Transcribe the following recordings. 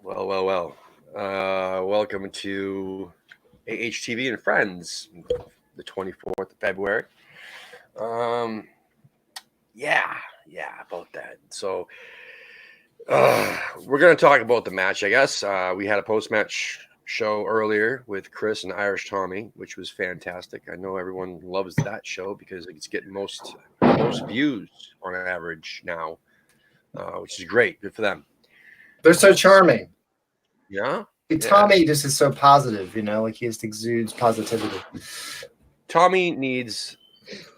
Well. Welcome to AHTV and Friends, the 24th of February. Um, yeah, about that. So, we're going to talk about the match, I guess. We had a post-match show earlier with Chris and Irish Tommy, which was fantastic. I know everyone loves that show because it's getting most views on average now, which is great. Good for them. They're so charming. Yeah. Tommy just is so positive, like he just exudes positivity. Tommy needs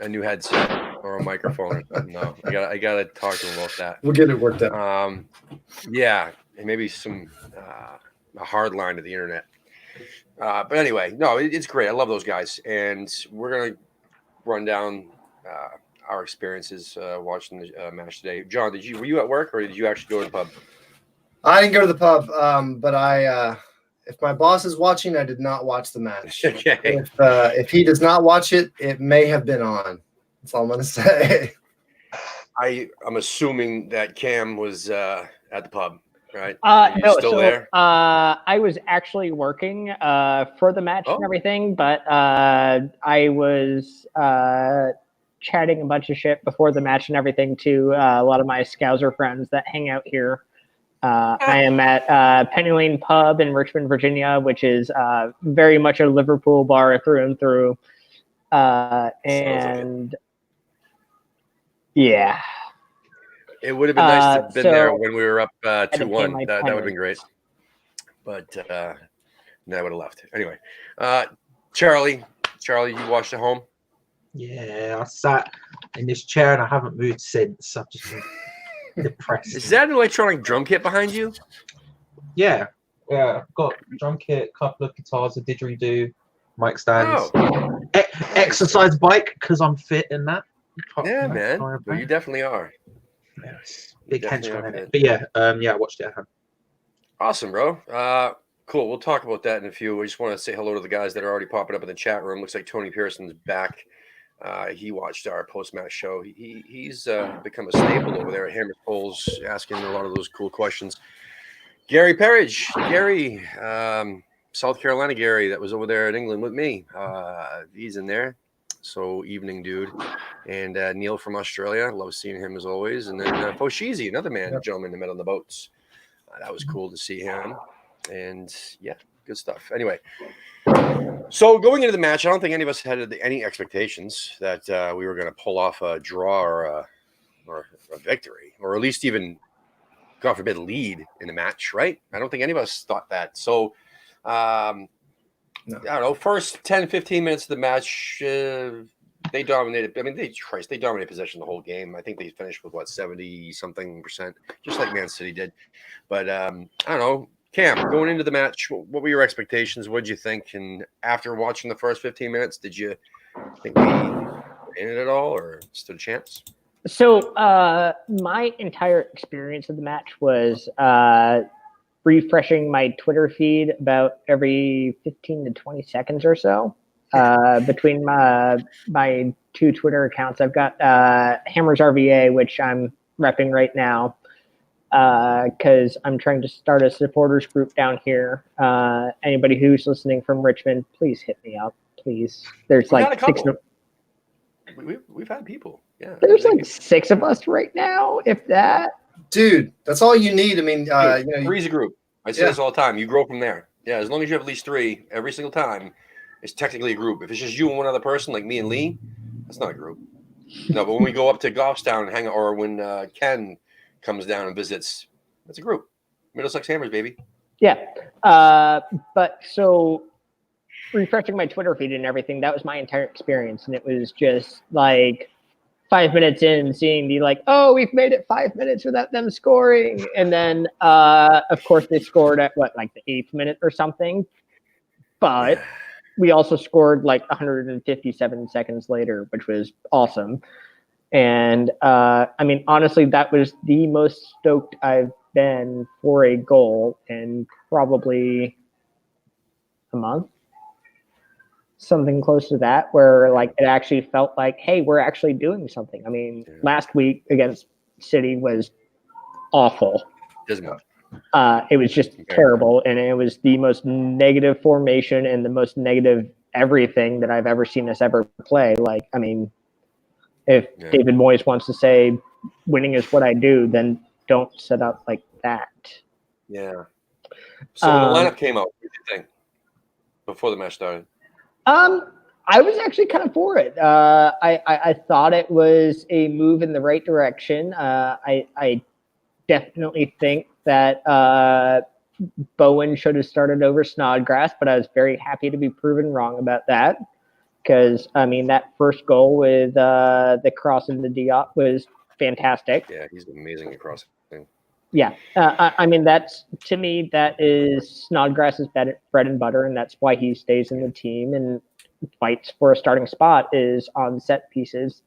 a new headset or a microphone or something. No, I gotta talk to him about that. We'll get it worked out. Yeah, and maybe some a hard line to the internet. But anyway, no, it's great. I love those guys, and we're gonna run down our experiences watching the match today. John, were you at work or did you actually go to the pub? I didn't go to the pub, but if my boss is watching, I did not watch the match. Okay. If he does not watch it, it may have been on. That's all I'm going to say. I'm assuming that Cam was at the pub, right? No, still there? I was actually working for the match and everything, but I was chatting a bunch of shit before the match and everything to a lot of my Scouser friends that hang out here. I am at Penny Lane Pub in Richmond, Virginia, which is very much a Liverpool bar through and through. And yeah. It would have been nice to have been there when we were up 2-1. That would have been great. But I would have left. Anyway, Charlie, you watched at home? Yeah, I sat in this chair and I haven't moved since. I've just been depressed. Is that an electronic drum kit behind you? Yeah. Got drum kit, couple of guitars, a didgeridoo, mic stands, exercise bike because I'm fit in that. Yeah, man. Well, you definitely are. Yes. Big henchman in it. But yeah, I watched it at home. Awesome, bro. Cool. We'll talk about that in a few. We just want to say hello to the guys that are already popping up in the chat room. Looks like Tony Pearson's back. He watched our post-match show. He's become a staple over there at Hammer's Polls, asking a lot of those cool questions. Gary Perridge, South Carolina Gary, that was over there in England with me. He's in there. So evening, dude. And Neil from Australia. Love seeing him as always. And then Foshizi, another gentleman that met on the boats. That was cool to see him. And yeah, good stuff. Anyway, so going into the match, I don't think any of us had any expectations that we were going to pull off a draw or a victory, or at least even, God forbid, lead in the match, right? I don't think any of us thought that. So, no. I don't know, first 10, 15 minutes of the match, they dominated. I mean, they dominated possession the whole game. I think they finished with, 70-something%, just like Man City did. But I don't know. Cam, going into the match, what were your expectations? What did you think? And after watching the first 15 minutes, did you think we were in it at all or stood a chance? So my entire experience of the match was refreshing my Twitter feed about every 15 to 20 seconds or so. Between my two Twitter accounts, I've got Hammers RVA, which I'm repping right now, because I'm trying to start a supporters group down here. Anybody who's listening from Richmond, please hit me up, please. There's like six. We've had people. Yeah. There's like 6 of us right now, if that. Dude, that's all you need. I mean, three's a group. I say this all the time. You grow from there. Yeah, as long as you have at least 3 every single time, it's technically a group. If it's just you and one other person, like me and Lee, that's not a group. No, but when we go up to Goffstown and hang out, or when Ken comes down and visits, that's a group. Middlesex Hammers, baby. Yeah. But so refreshing my Twitter feed and everything, that was my entire experience. And it was just like 5 minutes in, seeing the we've made it 5 minutes without them scoring. And then, of course, they scored at the 8th minute or something. But we also scored 157 seconds later, which was awesome. And I mean, honestly, that was the most stoked I've been for a goal in probably a month. Something close to that, where it actually felt like, hey, we're actually doing something. I mean, last week against City was awful. Dismal. It was just terrible, and it was the most negative formation and the most negative everything that I've ever seen us ever play. Like, I mean, if David Moyes wants to say winning is what I do, then don't set up like that. Yeah. So when the lineup came out, what did you think before the match started? I was actually kind of for it. I thought it was a move in the right direction. I definitely think that Bowen should have started over Snodgrass, but I was very happy to be proven wrong about that. Because, I mean, that first goal with the cross into Diop was fantastic. Yeah, he's amazing at crossing. Yeah. I mean, that's, to me, that is Snodgrass's bread and butter, and that's why he stays in the team and fights for a starting spot is on set pieces.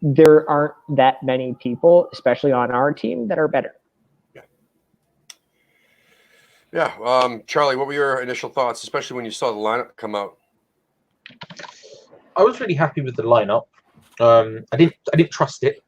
There aren't that many people, especially on our team, that are better. Yeah. Charlie, what were your initial thoughts, especially when you saw the lineup come out? I was really happy with the lineup. I didn't trust it.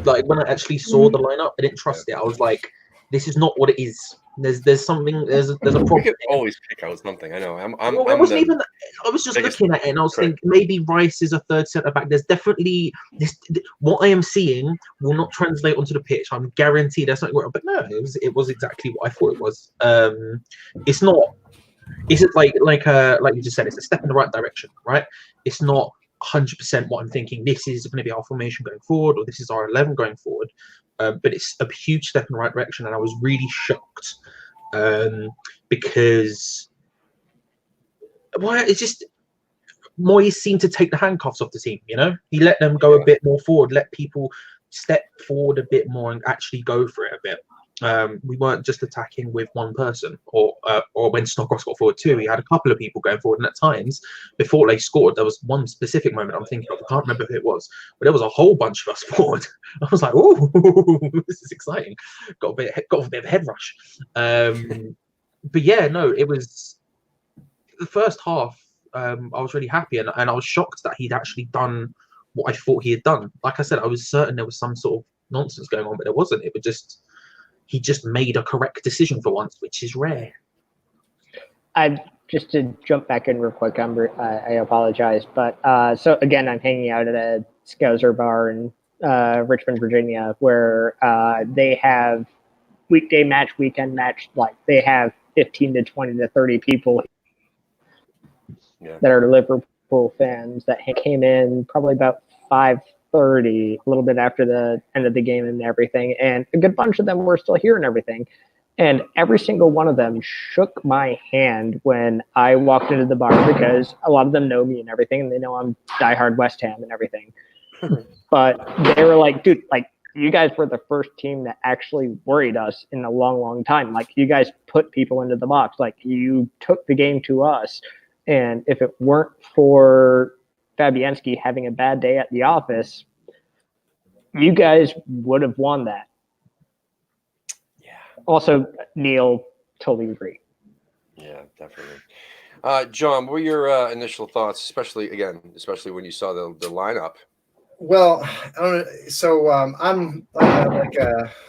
Like when I actually saw the lineup, I didn't trust it. I was like, this is not what it is. There's something. There's a problem. We could always pick out something. I know. It wasn't even. I was just looking at it and I was thinking maybe Rice is a third centre back. There's definitely this. What I am seeing will not translate onto the pitch. I'm guaranteed there's something wrong. But no, it was exactly what I thought it was. It's not. Is it like you just said? It's a step in the right direction, right? It's not 100% what I'm thinking. This is going to be our formation going forward, or this is our 11 going forward. But it's a huge step in the right direction, and I was really shocked because it's just Moyes seemed to take the handcuffs off the team. You know, he let them go a bit more forward, let people step forward a bit more, and actually go for it a bit. We weren't just attacking with one person, or when Snodgrass got forward too, he had a couple of people going forward, and at times before they scored, there was one specific moment I'm thinking of. I can't remember who it was, but there was a whole bunch of us forward. I was like, "Oh, this is exciting!" Got a bit of a head rush. But yeah, no, it was the first half. I was really happy, and I was shocked that he'd actually done what I thought he had done. Like I said, I was certain there was some sort of nonsense going on, but there wasn't. It was just. He just made a correct decision for once, which is rare. Just to jump back in real quick, I apologize. But so again, I'm hanging out at a Scouser bar in Richmond, Virginia, where they have weekday match, weekend match. Like they have 15 to 20 to 30 people that are Liverpool fans that came in probably about 5:30, a little bit after the end of the game and everything, and a good bunch of them were still here and everything, and every single one of them shook my hand when I walked into the bar, because a lot of them know me and everything, and they know I'm diehard West Ham and everything. But they were like, dude, like you guys were the first team that actually worried us in a long time. Like you guys put people into the box, like you took the game to us, and if it weren't for Fabianski having a bad day at the office, you guys would have won that. Yeah. Also, Neil, totally agree. Yeah, definitely. John, what were your initial thoughts, especially when you saw the lineup? Well, I don't know. So I'm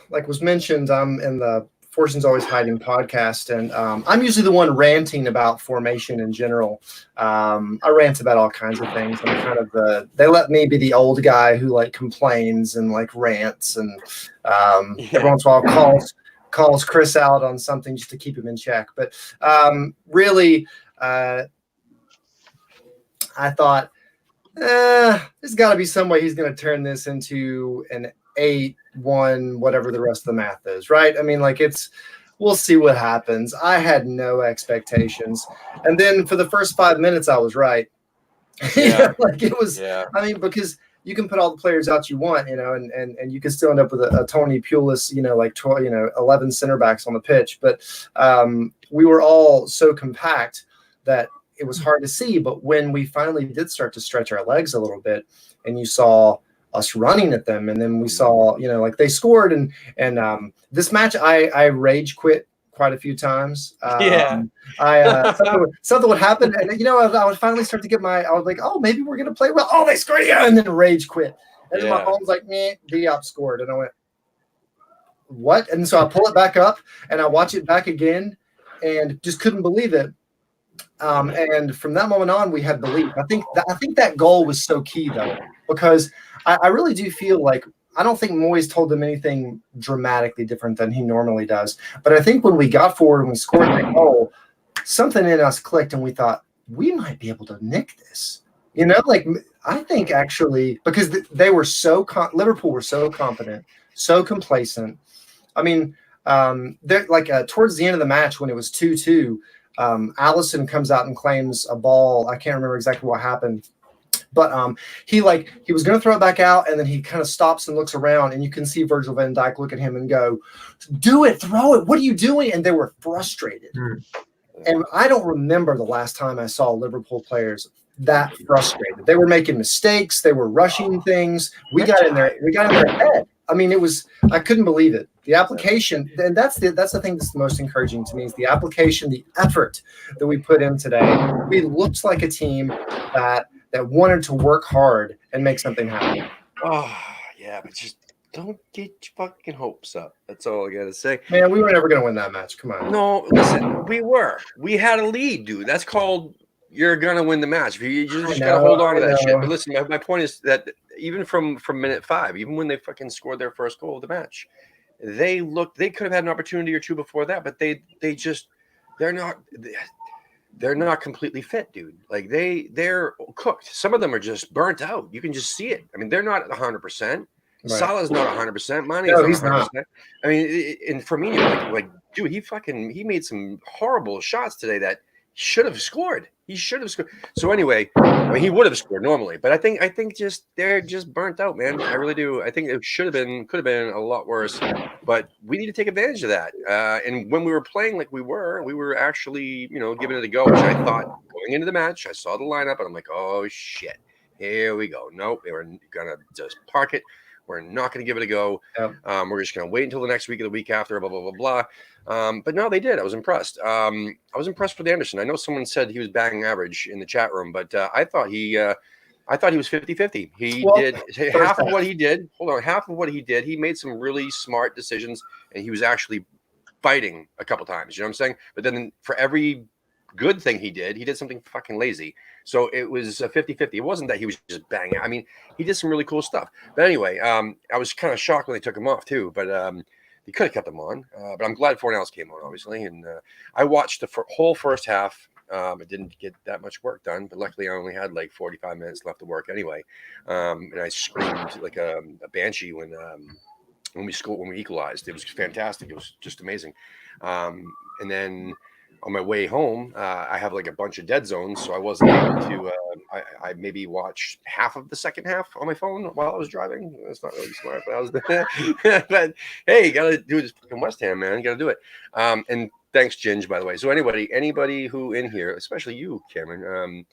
like was mentioned, I'm in the Fortune's Always Hiding podcast, and I'm usually the one ranting about formation in general. I rant about all kinds of things. I'm kind of they let me be the old guy who like complains and like rants, and every once in a while calls Chris out on something just to keep him in check. But really, I thought there's got to be some way he's going to turn this into an 8-1, whatever the rest of the math is, right? I mean, like we'll see what happens. I had no expectations. And then for the first 5 minutes, I was right. Yeah. Like it was, I mean, because you can put all the players out you want, and you can still end up with a Tony Pulis, like 11 center backs on the pitch. But we were all so compact that it was hard to see. But when we finally did start to stretch our legs a little bit, and you saw us running at them, and then we saw, like they scored, and this match I rage quit quite a few times. Something would happen, and I would finally start to I was like, oh, maybe we're gonna play well. Oh, they scored, and then rage quit, and then my phone's like, meh, Diop scored, and I went, what? And so I pull it back up and I watch it back again and just couldn't believe it. And from that moment on, we had belief. I think that goal was so key, though, because I really do feel like I don't think Moyes told them anything dramatically different than he normally does. But I think when we got forward and we scored that goal, something in us clicked, and we thought we might be able to nick this. You know, like I think actually because they were Liverpool were so confident, so complacent. I mean, they're like towards the end of the match when it was 2-2. Allison comes out and claims a ball. I can't remember exactly what happened, but he was going to throw it back out, and then he kind of stops and looks around, and you can see Virgil van Dijk look at him and go, "Do it, throw it. What are you doing?" And they were frustrated. And I don't remember the last time I saw Liverpool players that frustrated. They were making mistakes. They were rushing things. We got in their head. I mean, I couldn't believe it. The application, and that's the thing that's the most encouraging to me is the application, the effort that we put in today. We looked like a team that wanted to work hard and make something happen. Oh, yeah, but just don't get your fucking hopes up. That's all I got to say. Man, we were never going to win that match. Come on. No, listen, we had a lead, dude. That's called you're going to win the match. You just got to hold on to that shit. But listen, my point is that even from minute 5, even when they fucking scored their first goal of the match, they could have had an opportunity or two before that, but they're not completely fit, dude. Like they're cooked. Some of them are just burnt out. You can just see it. I mean, they're not 100%. Right. Salah's not 100%. Mane is not 100%. I mean, and Firmino, like, dude, he made some horrible shots today that should have scored. He should have scored. So anyway, I mean, he would have scored normally, but I think just they're just burnt out, could have been a lot worse, but we need to take advantage of that. And when we were playing like we were actually, giving it a go, which I thought going into the match, I saw the lineup and I'm like, oh shit, here we go. Nope, they were gonna just park it. We're not going to give it a go. Yep. We're just going to wait until the next week or the week after, blah, blah, blah, blah. But no, they did. I was impressed. I was impressed with Anderson. I know someone said he was batting average in the chat room, but I thought he was 50-50. He did half of what he did. Hold on. Half of what he did. He made some really smart decisions, and he was actually fighting a couple times. You know what I'm saying? But then for every good thing he did something fucking lazy. So it was a 50-50. It wasn't that he was just banging. I mean, he did some really cool stuff. But anyway, I was kind of shocked when they took him off too. But they could have kept him on. But I'm glad Fornals came on, obviously. And I watched the whole first half. I didn't get that much work done, but luckily I only had like 45 minutes left of work anyway. And I screamed like a banshee when we equalized. It was fantastic. It was just amazing. And then on my way home, I have like a bunch of dead zones, so I wasn't able to. I maybe watched half of the second half on my phone while I was driving. That's not really smart, but I was. But hey, you gotta do this fucking West Ham, man. You gotta do it. And thanks, Ginge, by the way. So anybody who in here, especially you, Cameron,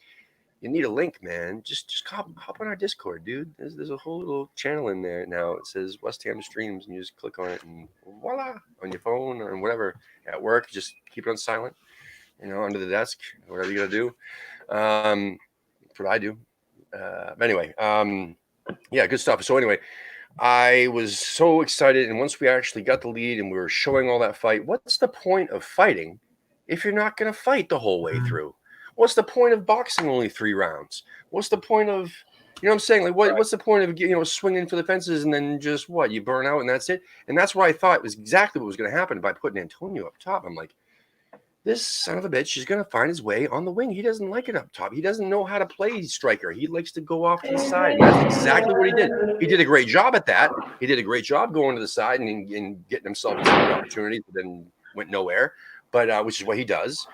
you need a link, man. Just hop on our Discord, dude. There's a whole little channel in there now. It says West Ham Streams, and you just click on it, and voila, on your phone or whatever. At work, just keep it on silent, under the desk, whatever you gotta do. That's what I do. But anyway, yeah, good stuff. So anyway, I was so excited, and once we actually got the lead and we were showing all that fight, what's the point of fighting if you're not gonna fight the whole way through? What's the point of boxing only 3 rounds? What's the point of, what I'm saying? Like, what's the point of, swinging for the fences and then just you burn out and that's it? And that's what I thought was exactly what was going to happen by putting Antonio up top. I'm like, this son of a bitch is going to find his way on the wing. He doesn't like it up top. He doesn't know how to play striker. He likes to go off to the side. And that's exactly what he did. He did a great job at that. He did a great job going to the side and getting himself some opportunities, but then went nowhere. But which is what he does.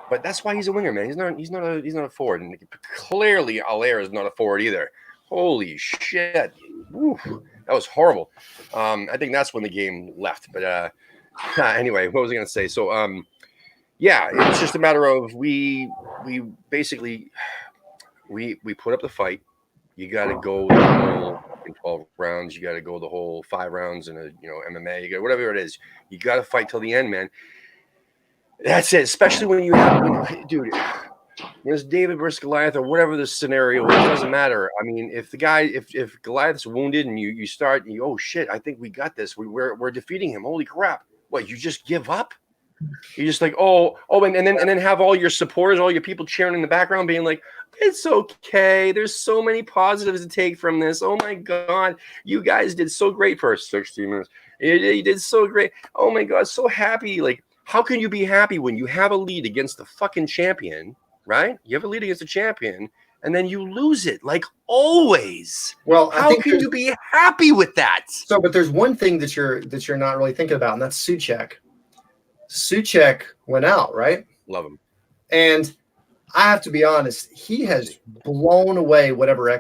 But that's why he's a winger, man. He's not a forward, and clearly Allaire is not a forward either. Holy shit! Woo, that was horrible. I think that's when the game left. But anyway, what was I going to say? So yeah, it's just a matter of we basically we put up the fight. You got to go the whole 12 rounds. You got to go the whole 5 rounds in a MMA. You got whatever it is. You got to fight till the end, man. That's it, especially when you have, dude. when it's David versus Goliath or whatever the scenario is, it doesn't matter. I mean, if Goliath's wounded and you start, oh shit, I think we got this. We're defeating him. Holy crap! What, you just give up? You're just like, and then have all your supporters, all your people cheering in the background, being like, it's okay. There's so many positives to take from this. Oh my God, you guys did so great for 60 minutes. You did so great. Oh my God, so happy. Like, how can you be happy when you have a lead against the fucking champion, right? You have a lead against the champion, and then you lose it, like always. Well, how can you be happy with that? So, but there's one thing that you're not really thinking about, and that's Suchek. Suchek went out, right? Love him. And I have to be honest, he has blown away whatever I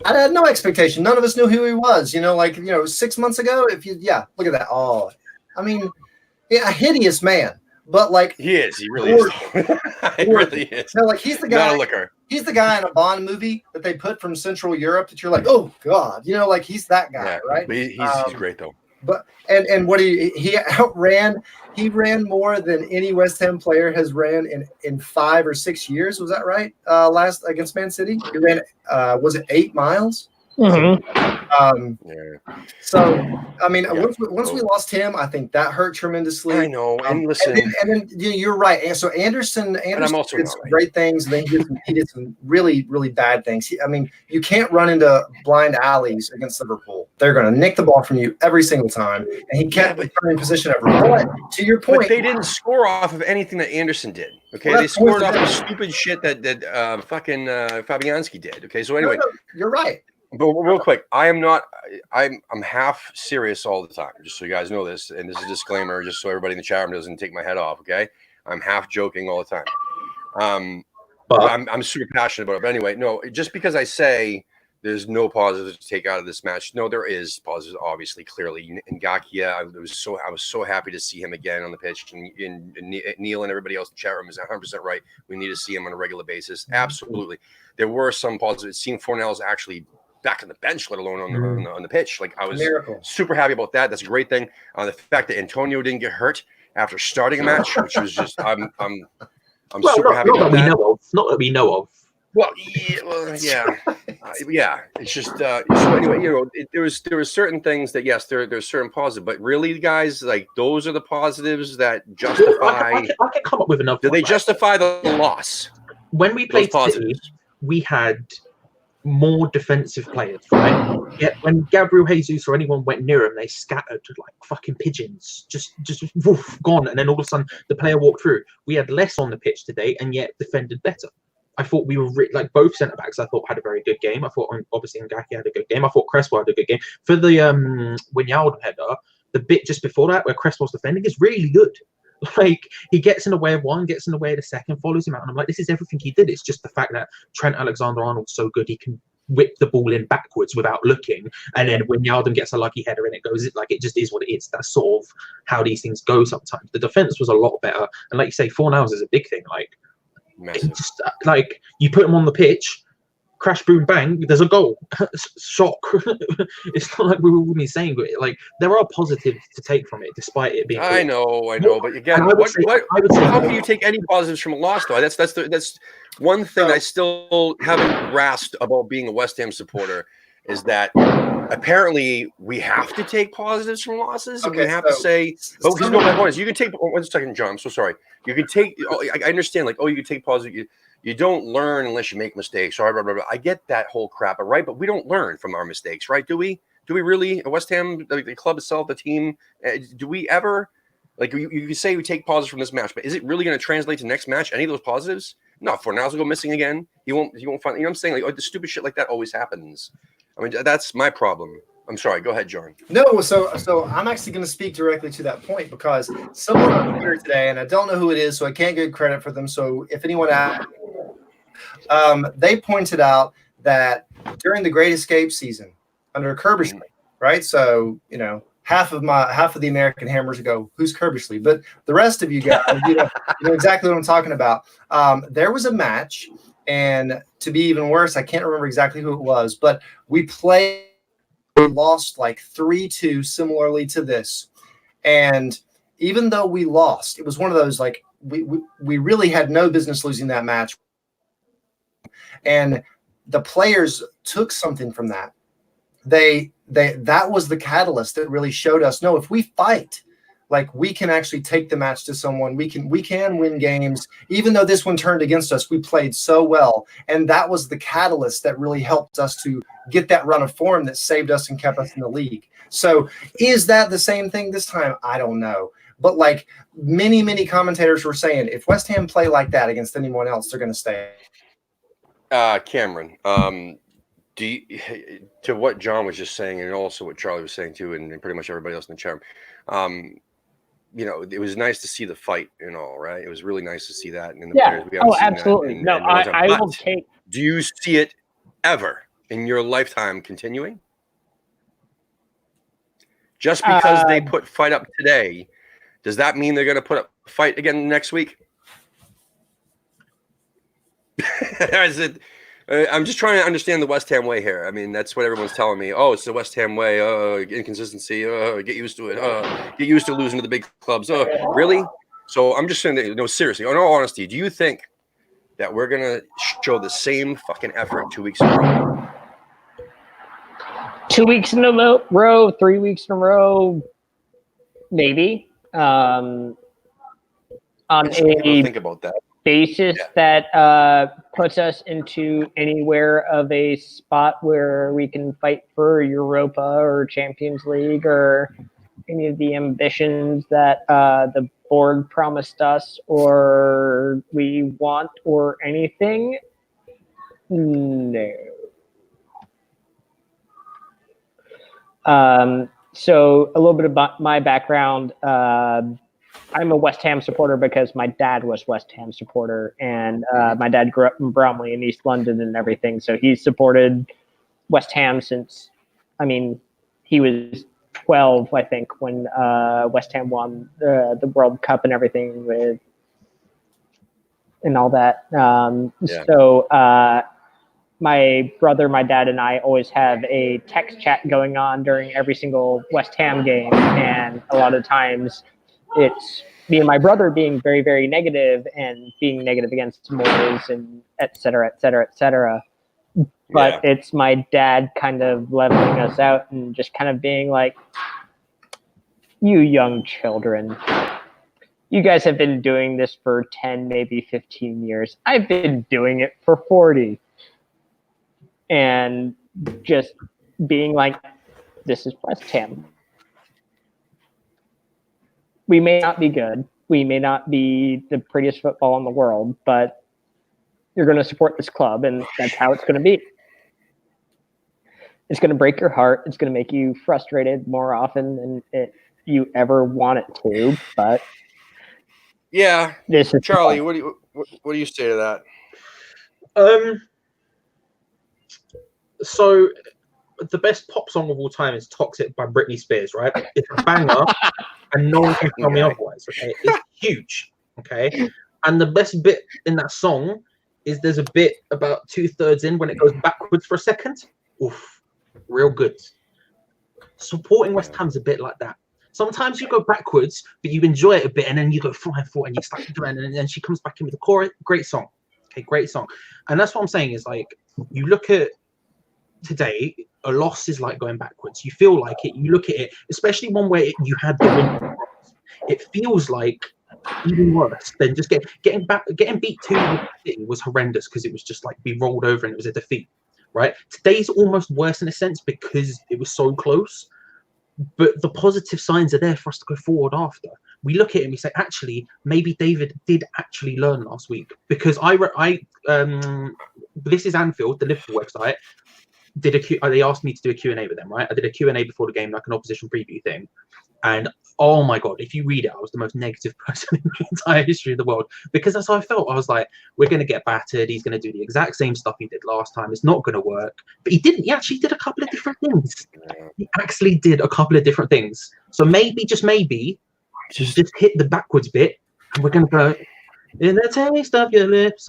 had no expectation. None of us knew who he was. 6 months ago, look at that. Oh, I mean, a hideous man. But like he is, he really is. He really is. No, like he's the guy. Not a liquor. He's the guy in a Bond movie that they put from Central Europe that you're like, oh God, like he's that guy, right? But he's great though. But and what he ran more than any West Ham player has ran in 5 or 6 years. Was that right? Last against Man City, he ran was it 8 miles? Mm-hmm. So I mean, once we lost him, I think that hurt tremendously. I know. And listen, and then you're right. And so Anderson did some great things, and then he did some really, really bad things. I mean, you can't run into blind alleys against Liverpool. They're going to nick the ball from you every single time, and he kept returning position ever. But to your point, but they didn't score off of anything that Anderson did. Okay, they scored off of stupid shit that fucking Fabianski did. Okay, so anyway, no, you're right. But real quick, I'm half serious all the time, just so you guys know this, and this is a disclaimer, just so everybody in the chat room doesn't take my head off, okay? I'm half joking all the time. But I'm super passionate about it. But anyway, no, just because I say there's no positives to take out of this match, no, there is positives, obviously, clearly. And Ngakia, I was so happy to see him again on the pitch, and Neil and everybody else in the chat room is 100% right. We need to see him on a regular basis. Absolutely. There were some positives. Seeing Fornell's actually back on the bench, let alone on the pitch. Like I was super happy about that. That's a great thing. The fact that Antonio didn't get hurt after starting a match, which was just I'm super happy about that. Not that we know of. Well, yeah. It's just so anyway, there was certain things that there's certain positives, but really, guys, like those are the positives that justify. I can come up with enough. Do they justify the loss? When we played City, we had more defensive players, right? Yet when Gabriel Jesus or anyone went near him, they scattered like fucking pigeons, just woof, gone. And then all of a sudden, the player walked through. We had less on the pitch today, and yet defended better. I thought we were like both centre backs. I thought had a very good game. I thought obviously Ngakia had a good game. I thought Cresswell had a good game. For the Wijnaldum header, the bit just before that where Cresswell's defending is really good. Like he gets in the way of one, gets in the way of the second, follows him out, and I'm like, this is everything he did. It's just the fact that Trent Alexander-Arnold's so good he can whip the ball in backwards without looking, and then when Wijnaldum gets a lucky header and it goes, it just is what it is. That's sort of how these things go sometimes. The defense was a lot better, and like you say, 4 hours is a big thing. Like, just, like you put him on the pitch, crash, boom, bang, there's a goal. Shock. It's not like we were be saying, but like there are positives to take from it, despite it being. I know, but again, how can you take any positives from a loss, though? That's one thing I still haven't grasped about being a West Ham supporter is that apparently we have to take positives from losses. Okay, we have to say, my point is, you can take 1 second, John. I'm so sorry. You can take. I understand, like, you can take positive. You don't learn unless you make mistakes. Blah, blah, blah, blah. I get that whole crap, right? But we don't learn from our mistakes, right? Do we? Do we really? West Ham, the club itself, the team, do we ever? Like you can say we take positives from this match, but is it really going to translate to next match? Any of those positives? No. Fornals will go missing again. He won't find. You know what I'm saying? Like the stupid shit like that always happens. I mean, that's my problem. I'm sorry. Go ahead, John. No, so I'm actually going to speak directly to that point because someone on Twitter today, and I don't know who it is, so I can't get credit for them. So if anyone asks, they pointed out that during the Great Escape season under Kerbishley, right? So half of the American Hammers go, who's Kerbishley? But the rest of you guys, you know exactly what I'm talking about. There was a match, and to be even worse, I can't remember exactly who it was, but we lost like 3-2, similarly to this. And even though we lost, it was one of those like we really had no business losing that match. And the players took something from that. That was the catalyst that really showed us, no, if we fight, like, we can actually take the match to someone. We can win games. Even though this one turned against us, we played so well. And that was the catalyst that really helped us to get that run of form that saved us and kept us in the league. So is that the same thing this time? I don't know. But like many commentators were saying, if West Ham play like that against anyone else, they're going to stay. Cameron, do you, to what John was just saying, and also what Charlie was saying too, and pretty much everybody else in the chat room, you know, it was nice to see the fight and all, right? It was really nice to see that. And the players, we haven't seen absolutely. That no, I will take. Do you see it ever in your lifetime continuing? Just because they put fight up today, does that mean they're going to put up fight again next week? I'm just trying to understand the West Ham way here. I mean, that's what everyone's telling me. Oh, it's the West Ham way. Inconsistency. Get used to it. Get used to losing to the big clubs. Really? So I'm just saying that, no, seriously, in all honesty, do you think that we're going to show the same fucking effort 2 weeks in a row? 2 weeks in a row, 3 weeks in a row, maybe. On think about that. Basis that puts us into anywhere of a spot where we can fight for Europa or Champions League or any of the ambitions that the board promised us or we want or anything. No. So a little bit about my background. I'm a West Ham supporter because my dad was West Ham supporter, and my dad grew up in Bromley in East London and everything. So he's supported West Ham since, I mean, he was 12, I think, when West Ham won the World Cup and everything with and all that. So my brother, my dad, and I always have a text chat going on during every single West Ham game, and a lot of times it's me and my brother being very, very negative and being negative against Moyes and et cetera, et cetera, et cetera. But it's my dad kind of leveling us out and just kind of being like, you young children, you guys have been doing this for 10, maybe 15 years. I've been doing it for 40. And just being like, this is West Ham. We may not be good. We may not be the prettiest football in the world, but you're going to support this club, and that's how it's going to be. It's going to break your heart. It's going to make you frustrated more often than you ever want it to. But yeah, this is Charlie. What do you say to that? So the best pop song of all time is "Toxic" by Britney Spears, right? It's a banger, and no one can tell me otherwise. Okay, it's huge. Okay, and the best bit in that song is there's a bit about 2/3 in when it goes backwards for a second. Oof, real good. Supporting West Ham's a bit like that. Sometimes you go backwards, but you enjoy it a bit, and then you go flying forward, and you start to run, and then she comes back in with the chorus. Great song. Okay, great song. And that's what I'm saying is, like, you look at today, a loss is like going backwards. You feel like it. You look at it, especially one where you had the win. It feels like even worse than just getting beat 2-0 was horrendous because it was just like we rolled over and it was a defeat, right? Today's almost worse in a sense because it was so close. But the positive signs are there for us to go forward after. We look at it and we say, actually, maybe David did actually learn last week because this is Anfield, the Liverpool website. They asked me to do a Q&A with them, right? I did a Q&A before the game, like an opposition preview thing. And oh my God, if you read it, I was the most negative person in the entire history of the world because that's how I felt. I was like, we're going to get battered. He's going to do the exact same stuff he did last time. It's not going to work. But he didn't. He actually did a couple of different things. So maybe, just hit the backwards bit and we're going to go, in the taste of your lips,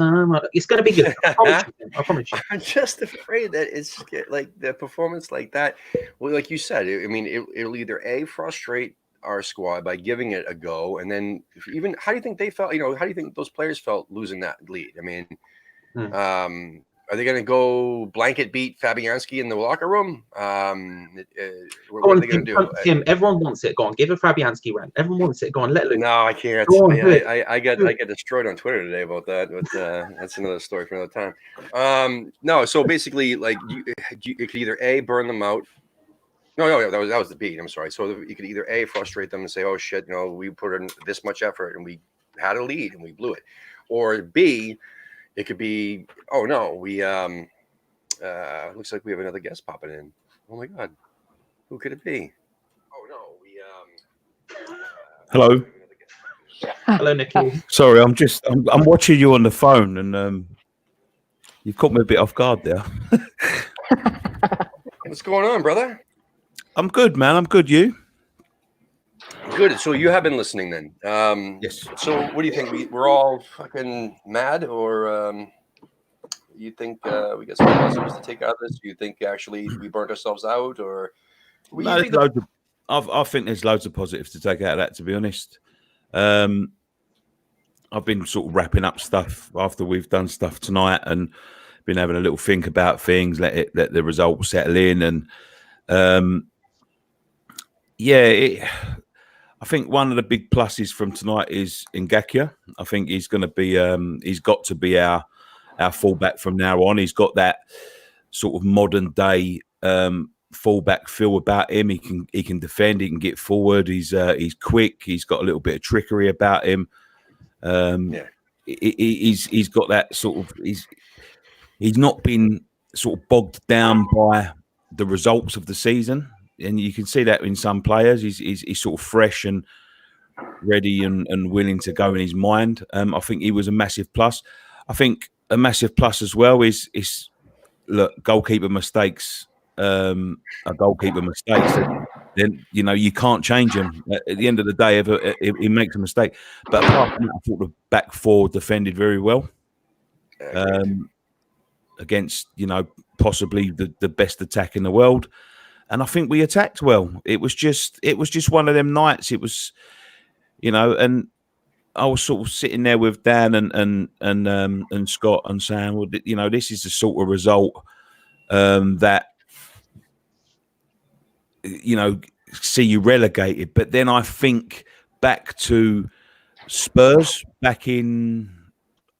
it's going to be good. I promise you. I'm just afraid that it's like the performance like that. Well, like you said, I mean, it'll either frustrate our squad by giving it a go, and then even how do you think they felt? How do you think those players felt losing that lead? I mean, are they going to go blanket beat Fabianski in the locker room? What are they going to do? Tim, everyone wants it. Go on, give a Fabianski rant. Everyone wants it. Go on, let loose. No, I can't. Go on, I got destroyed on Twitter today about that, but that's another story for another time. No, so basically, like you could either A, burn them out. No, that was the B. I'm sorry. So you could either A, frustrate them and say, "Oh shit, we put in this much effort and we had a lead and we blew it," or B, it could be, "Oh no, we looks like we have another guest popping in. Oh my god, who could it be? Oh no, we Hello. Hello, Nicky. Sorry, I'm watching you on the phone, and you've caught me a bit off guard there. What's going on, brother? I'm good, man. I'm good. You? Good. So you have been listening then? Yes. So what do you think? We're all fucking mad, or you think we got some positives to take out of this? Do you think actually we burnt ourselves out, or? No, I think there's loads of positives to take out of that. To be honest, I've been sort of wrapping up stuff after we've done stuff tonight, and been having a little think about things. Let the results settle in, and I think one of the big pluses from tonight is Ngakia. I think he's going to be, he's got to be our fullback from now on. He's got that sort of modern day fullback feel about him. He can defend. He can get forward. He's quick. He's got a little bit of trickery about him. He's got that sort of. He's not been sort of bogged down by the results of the season. And you can see that in some players. He's sort of fresh and ready and willing to go in his mind. I think he was a massive plus. I think a massive plus as well is look, goalkeeper mistakes are goalkeeper mistakes. Then you can't change him. At the end of the day, if he makes a mistake. But apart from that, I thought the back four defended very well. Against possibly the best attack in the world. And I think we attacked well. It was just one of them nights. It was, and I was sort of sitting there with Dan and Scott and saying, well, this is the sort of result that see you relegated. But then I think back to Spurs back in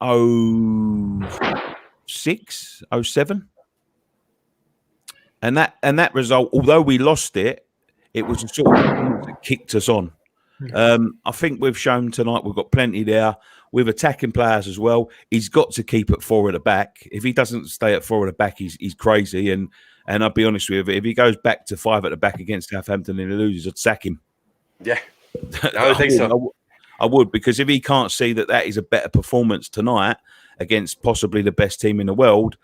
06, 07. And that result, although we lost it, it was a sort of that kicked us on. I think we've shown tonight we've got plenty there. With attacking players as well. He's got to keep at 4 at the back. If he doesn't stay at 4 at the back, he's crazy. And I'll be honest with you, if he goes back to 5 at the back against Southampton and he loses, I'd sack him. Yeah, I would think so. I would, because if he can't see that is a better performance tonight against possibly the best team in the world.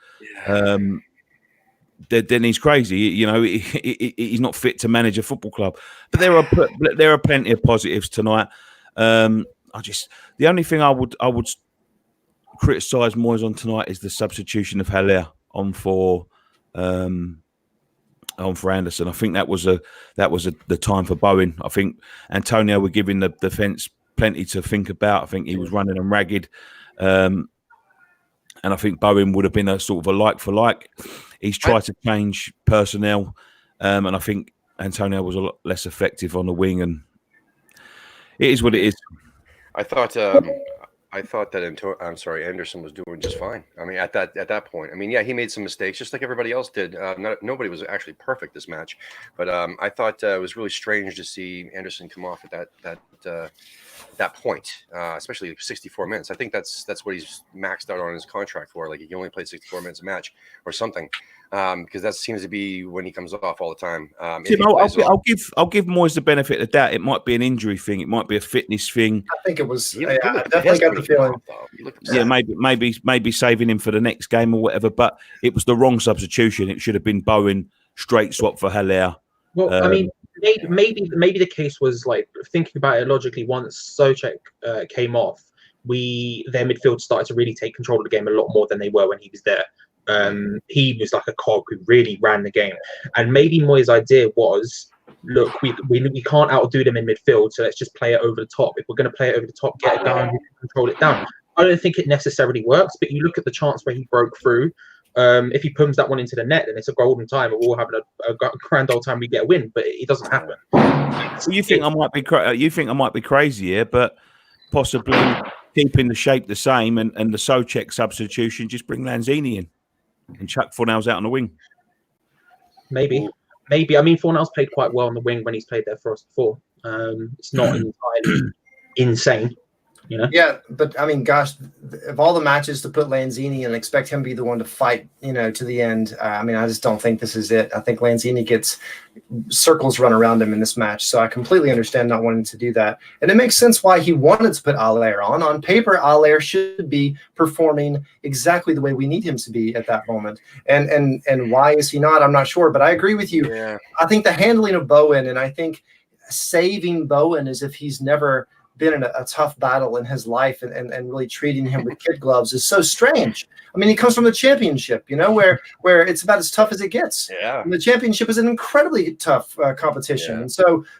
Then he's crazy. He's not fit to manage a football club. But there are plenty of positives tonight. The only thing I would criticise Moyes on tonight is the substitution of Haller on for Anderson. I think that was the time for Bowen. I think Antonio were giving the defence plenty to think about. I think he was running them ragged. And I think Bowen would have been a sort of a like for like. He's tried to change personnel, and I think Antonio was a lot less effective on the wing. And it is what it is. I thought that Anderson was doing just fine. I mean, at that point, I mean, yeah, he made some mistakes, just like everybody else did. Nobody was actually perfect this match, but I thought it was really strange to see Anderson come off at that point, especially 64 minutes. I think that's what he's maxed out on his contract for. Like, he can only play 64 minutes a match or something, because that seems to be when he comes off all the time. I'll give Moyes the benefit of the doubt. It might be an injury thing. It might be a fitness thing. I think it was. I definitely got the feeling. Maybe saving him for the next game or whatever. But it was the wrong substitution. It should have been Bowen straight swap for Haller. Well, I mean, maybe the case was, like, thinking about it logically. Once Souček came off, their midfield started to really take control of the game a lot more than they were when he was there. He was like a cog who really ran the game, and maybe Moyes' idea was look, we can't outdo them in midfield, so let's just play it over the top. If we're going to play it over the top, get it going, we can control it down. I don't think it necessarily works, but you look at the chance where he broke through. If he pums that one into the net, then it's a golden time. We're all having a grand old time. We get a win, but it doesn't happen. Well, you think I might be crazy here, but possibly keeping the shape the same and the Souček substitution, just bring Lanzini in and chuck Fornals out on the wing. Maybe. I mean, Fornals played quite well on the wing when he's played there for us before. It's not entirely insane. You know? Yeah, but I mean, gosh, of all the matches to put Lanzini and expect him to be the one to fight, to the end, I mean, I just don't think this is it. I think Lanzini gets circles run around him in this match, so I completely understand not wanting to do that. And it makes sense why he wanted to put Allaire on. On paper, Allaire should be performing exactly the way we need him to be at that moment. And why is he not? I'm not sure, but I agree with you. Yeah. I think the handling of Bowen, and I think saving Bowen as if he's never been in a tough battle in his life and really treating him with kid gloves is so strange. I mean, he comes from the championship, where it's about as tough as it gets. Yeah. And the championship is an incredibly tough competition. Yeah. And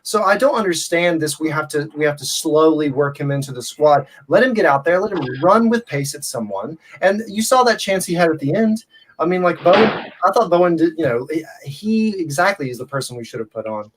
so I don't understand this. We have to slowly work him into the squad. Let him get out there. Let him run with pace at someone. And you saw that chance he had at the end. I mean, like Bowen, I thought Bowen did, he exactly is the person we should have put on.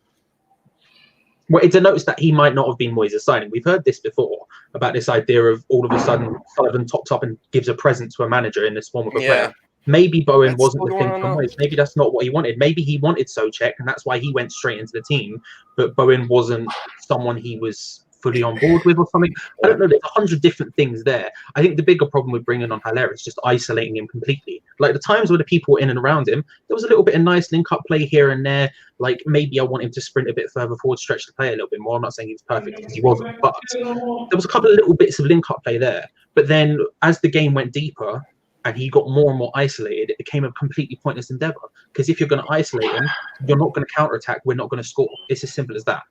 Well, it's a notice that he might not have been Moyes' signing. We've heard this before about this idea of all of a sudden Sullivan tops up and gives a present to a manager in this form of a player. Maybe Bowen wasn't the thing from Moyes. Maybe that's not what he wanted. Maybe he wanted Souček, and that's why he went straight into the team. But Bowen wasn't someone he was fully on board with or something. I don't know. There's 100 different things there. I think the bigger problem with bringing on Haller is just isolating him completely. Like the times where the people were in and around him, there was a little bit of nice link-up play here and there. Like maybe I want him to sprint a bit further forward, stretch the play a little bit more. I'm not saying he was perfect because he wasn't, but there was a couple of little bits of link-up play there. But then as the game went deeper and he got more and more isolated, it became a completely pointless endeavor. Because if you're going to isolate him, you're not going to counterattack. We're not going to score. It's as simple as that.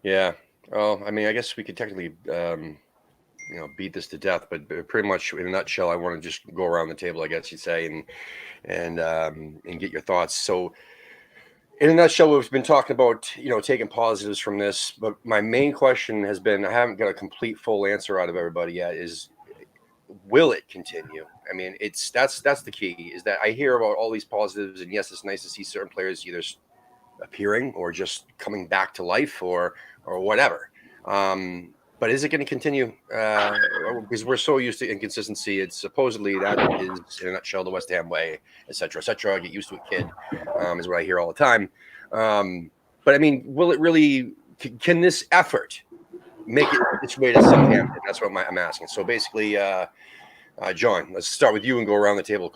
Yeah. Well, I mean, I guess we could technically, beat this to death, but pretty much in a nutshell, I want to just go around the table, I guess you'd say, and get your thoughts. So, in a nutshell, we've been talking about, taking positives from this, but my main question has been, I haven't got a complete full answer out of everybody yet, is will it continue? I mean, that's the key, is that I hear about all these positives, and yes, it's nice to see certain players either appearing or just coming back to life or whatever. But is it going to continue? Because we're so used to inconsistency. It's supposedly that is, in a nutshell, the West Ham way, et cetera, et cetera. Get used to it, kid, is what I hear all the time. But I mean, will it really, can this effort make it its way to Southampton? That's what I'm asking. So basically, John, let's start with you and go around the table.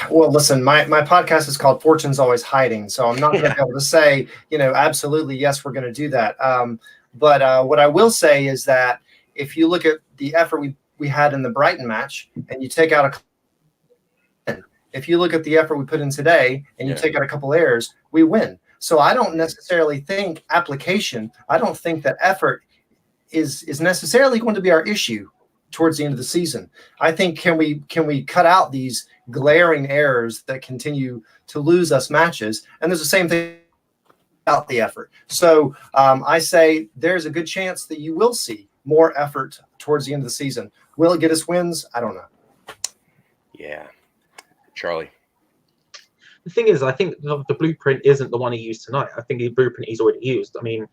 Well, listen, my podcast is called Fortune's Always Hiding, so I'm not going to be able to say, absolutely, yes, we're going to do that. But what I will say is that if you look at the effort we had in the Brighton match and you take out if you look at the effort we put in today and you take out a couple errors, we win. So I don't necessarily think I don't think that effort is necessarily going to be our issue towards the end of the season. I think can we cut out these glaring errors that continue to lose us matches? And there's the same thing about the effort. So I say there's a good chance that you will see more effort towards the end of the season. Will it get us wins? I don't know. Yeah. Charlie. The thing is, I think the blueprint isn't the one he used tonight. I think the blueprint he's already used. I mean,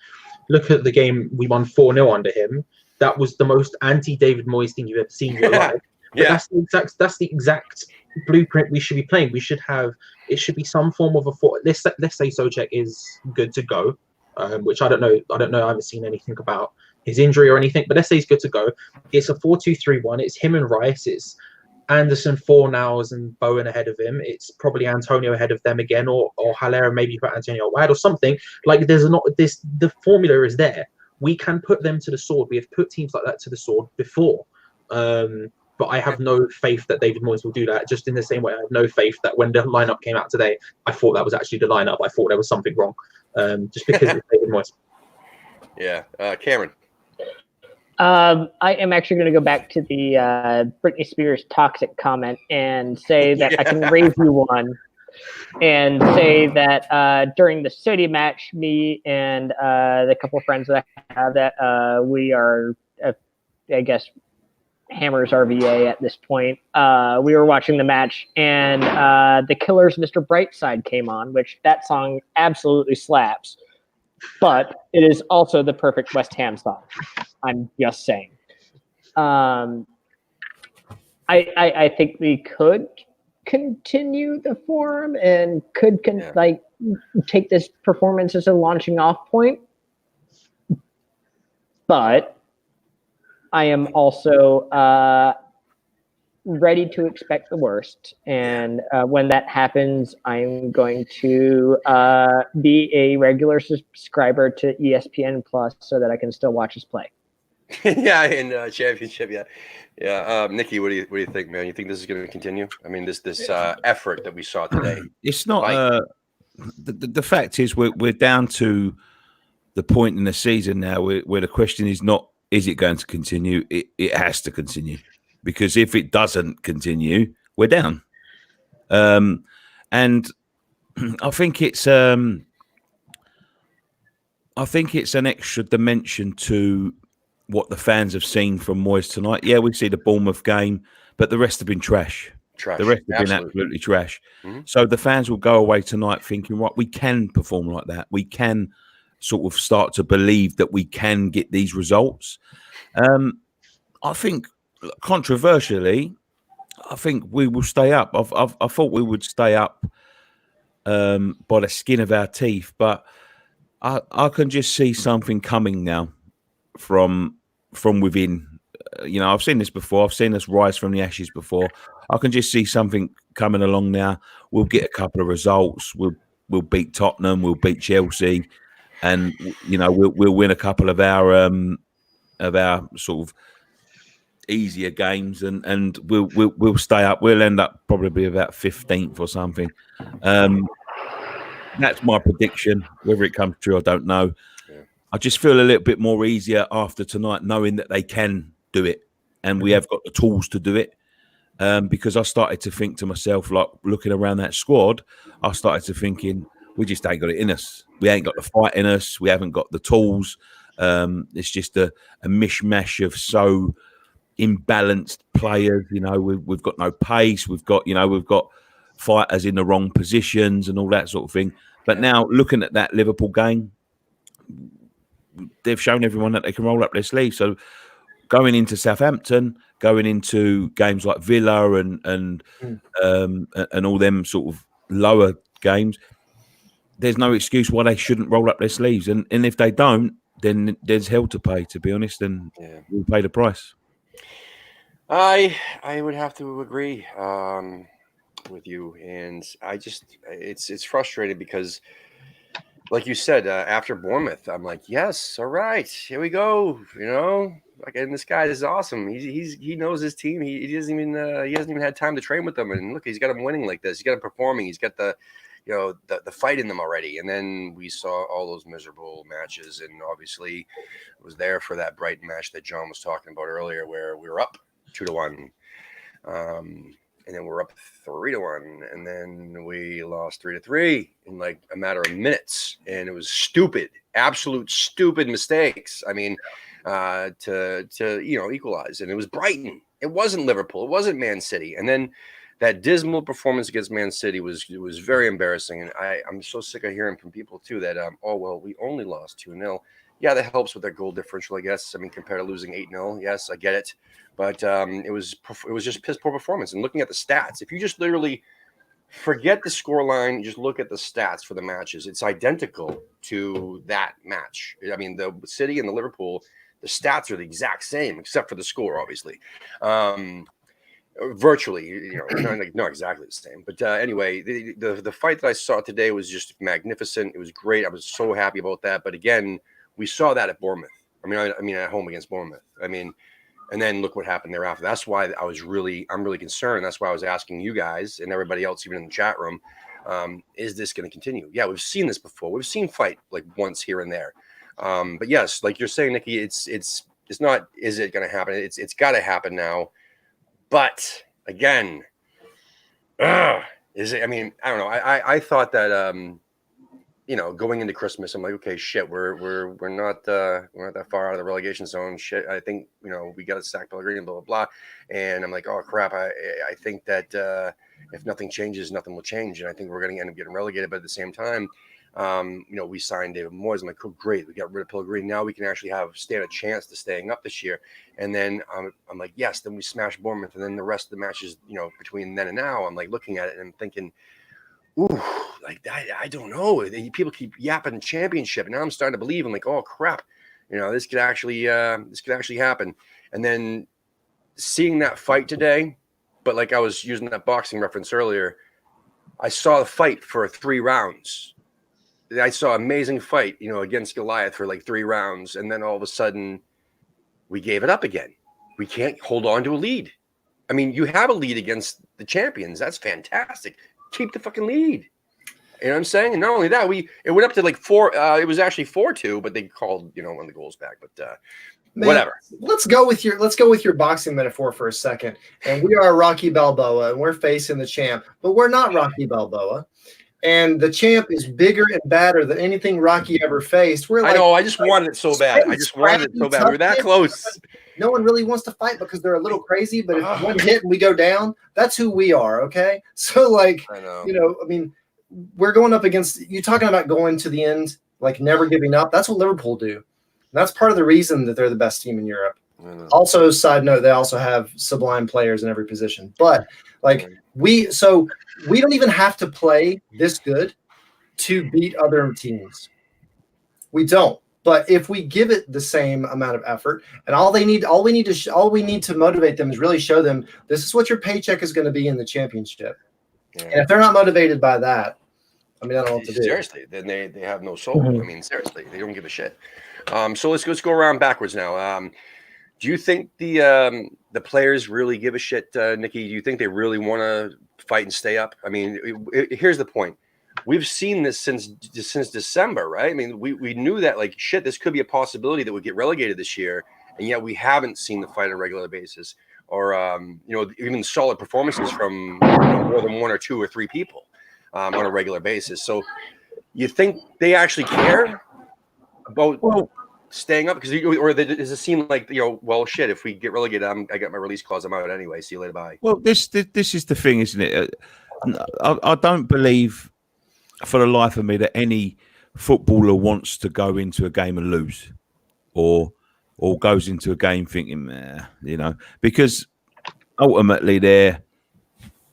look at the game we won 4-0 under him. That was the most anti-David Moyes thing you've ever seen in your life. But that's the exact blueprint we should be playing. It should be some form of let's say Souček is good to go, which I don't know. I haven't seen anything about his injury or anything, but let's say he's good to go. It's a 4-2-3-1. It's him and Rice. It's Anderson, Fornals, and Bowen ahead of him. It's probably Antonio ahead of them again, or Haller, maybe put Antonio wide or something. Like the formula is there. We can put them to the sword. We have put teams like that to the sword before. But I have no faith that David Moyes will do that. Just in the same way, I have no faith that when the lineup came out today, I thought that was actually the lineup. I thought there was something wrong, just because it's David Moyes. Yeah, Cameron. I am actually going to go back to the, Britney Spears toxic comment and say that I can raise you one. Yeah. I can raise you one. But I will say this. I think and say that during the City match, me and the couple of friends that I have that we are, I guess, Hammers RVA at this point. We were watching the match, and the Killers' "Mr. Brightside" came on, which that song absolutely slaps. But it is also the perfect West Ham song. I'm just saying. I think we could continue the form and could take this performance as a launching off point. But I am also ready to expect the worst. And when that happens, I'm going to be a regular subscriber to ESPN Plus so that I can still watch us play. Yeah, in championship, yeah. Nikki, what do you think, man? You think this is going to continue? I mean, this effort that we saw today. It's not. The fact is, we're down to the point in the season now where the question is not, is it going to continue? It has to continue, because if it doesn't continue, we're down. And I think it's an extra dimension to what the fans have seen from Moyes tonight. Yeah, we see the Bournemouth game, but the rest have been trash. The rest have been absolutely trash. Mm-hmm. So the fans will go away tonight thinking, right, we can perform like that. We can sort of start to believe that we can get these results. I think, controversially, I think we will stay up. I thought we would stay up by the skin of our teeth, but I can just see something coming now from within. I've seen this before. I've seen us rise from the ashes before. I can just see something coming along now. We'll get a couple of results. We'll beat Tottenham. We'll beat Chelsea, and we'll win a couple of our sort of easier games, and we'll stay up. We'll end up probably about 15th or something. That's my prediction. Whether it comes true, I don't know. Yeah. I just feel a little bit more easier after tonight, knowing that they can do it, and we have got the tools to do it. Because I started to think to myself, like looking around that squad, I started to thinking, we just ain't got it in us. We ain't got the fight in us. We haven't got the tools. It's just a mishmash of so imbalanced players. We've got no pace. We've got fighters in the wrong positions and all that sort of thing. But now looking at that Liverpool game, they've shown everyone that they can roll up their sleeves. So going into Southampton, going into games like Villa and all them sort of lower games, there's no excuse why they shouldn't roll up their sleeves. And if they don't, then there's hell to pay, to be honest, and we'll pay the price. I would have to agree with you, and it's frustrating because, like you said, after Bournemouth, I'm like, yes, all right, here we go. And this guy is awesome. He knows his team. He hasn't even had time to train with them. And look, he's got them winning like this. He's got them performing. He's got the fight in them already. And then we saw all those miserable matches, and obviously was there for that Brighton match that John was talking about earlier, where we were up 2-1. And then we're up 3-1, and then we lost 3-3 in like a matter of minutes, and it was absolute stupid mistakes. I mean, to equalize, and it was Brighton. It wasn't Liverpool. It wasn't Man City. And then that dismal performance against Man City was very embarrassing. And I'm so sick of hearing from people too that we only lost 2-0. Yeah, that helps with their goal differential, I guess. I mean, compared to losing 8-0, yes, I get it. But it was just piss poor performance. And looking at the stats, if you just literally forget the scoreline, you just look at the stats for the matches, it's identical to that match. I mean, the City and the Liverpool, the stats are the exact same, except for the score, obviously. Virtually, not exactly the same. But anyway, the fight that I saw today was just magnificent. It was great. I was so happy about that. But again, we saw that at Bournemouth. I mean, at home against Bournemouth. I mean, and then look what happened thereafter. That's why I'm really concerned. That's why I was asking you guys and everybody else, even in the chat room, is this going to continue? Yeah, we've seen this before. We've seen fight like once here and there. But yes, like you're saying, Nikki, it's not, is it going to happen? It's got to happen now. But again, Is it? I mean, I don't know. I thought that going into Christmas, I'm like, okay, shit, we're not that far out of the relegation zone. Shit, I think we got to sack Pellegrini, blah blah blah, and I'm like, oh crap, I think that if nothing changes, nothing will change, and I think we're going to end up getting relegated. But at the same time, we signed David Moyes. I'm like, oh great, we got rid of Pellegrini. Now we can actually stand a chance to staying up this year. And then I'm like, yes. Then we smash Bournemouth, and then the rest of the matches, between then and now, I'm like looking at it and I'm thinking, ooh, like I don't know. People keep yapping championship, and now I'm starting to believe. I'm like, oh crap, this could actually happen. And then seeing that fight today, but like I was using that boxing reference earlier, I saw the fight for 3 rounds. I saw an amazing fight, against Goliath for like 3 rounds, and then all of a sudden, we gave it up again. We can't hold on to a lead. I mean, you have a lead against the champions. That's fantastic. Keep the fucking lead. You know what I'm saying? And not only that, it went up to like 4. It was actually 4-2, but they called one of the goals back. But Man, whatever. Let's go with your boxing metaphor for a second. And we are Rocky Balboa, and we're facing the champ, but we're not Rocky Balboa. And the champ is bigger and badder than anything Rocky ever faced. I know. I just wanted it so bad. We were that close. No one really wants to fight because they're a little crazy. But if one hit and we go down, that's who we are. Okay. So like, I know. I mean, we're going up against you talking about going to the end, like never giving up. That's what Liverpool do. And that's part of the reason that they're the best team in Europe. Also, side note, they also have sublime players in every position. But like we don't even have to play this good to beat other teams. We don't. But if we give it the same amount of effort, and all we need to motivate them is really show them this is what your paycheck is going to be in the championship. Yeah. And if they're not motivated by that, I mean, I don't know what to do. Seriously, then they have no soul. I mean, seriously, they don't give a shit. So let's go around backwards now. Do you think the players really give a shit, Nikki? Do you think they really want to fight and stay up? I mean, here's the point. We've seen this since December, right? I mean, we knew that, like, shit, this could be a possibility that we get relegated this year, and yet we haven't seen the fight on a regular basis, or even solid performances from more than 1 or 2 or 3 people on a regular basis. So, you think they actually care about staying up? Does it seem like well, shit, if we get relegated, I got my release clause, I'm out anyway. See you later, bye. Well, this is the thing, isn't it? I don't believe for the life of me that any footballer wants to go into a game and lose, or goes into a game thinking, because ultimately they're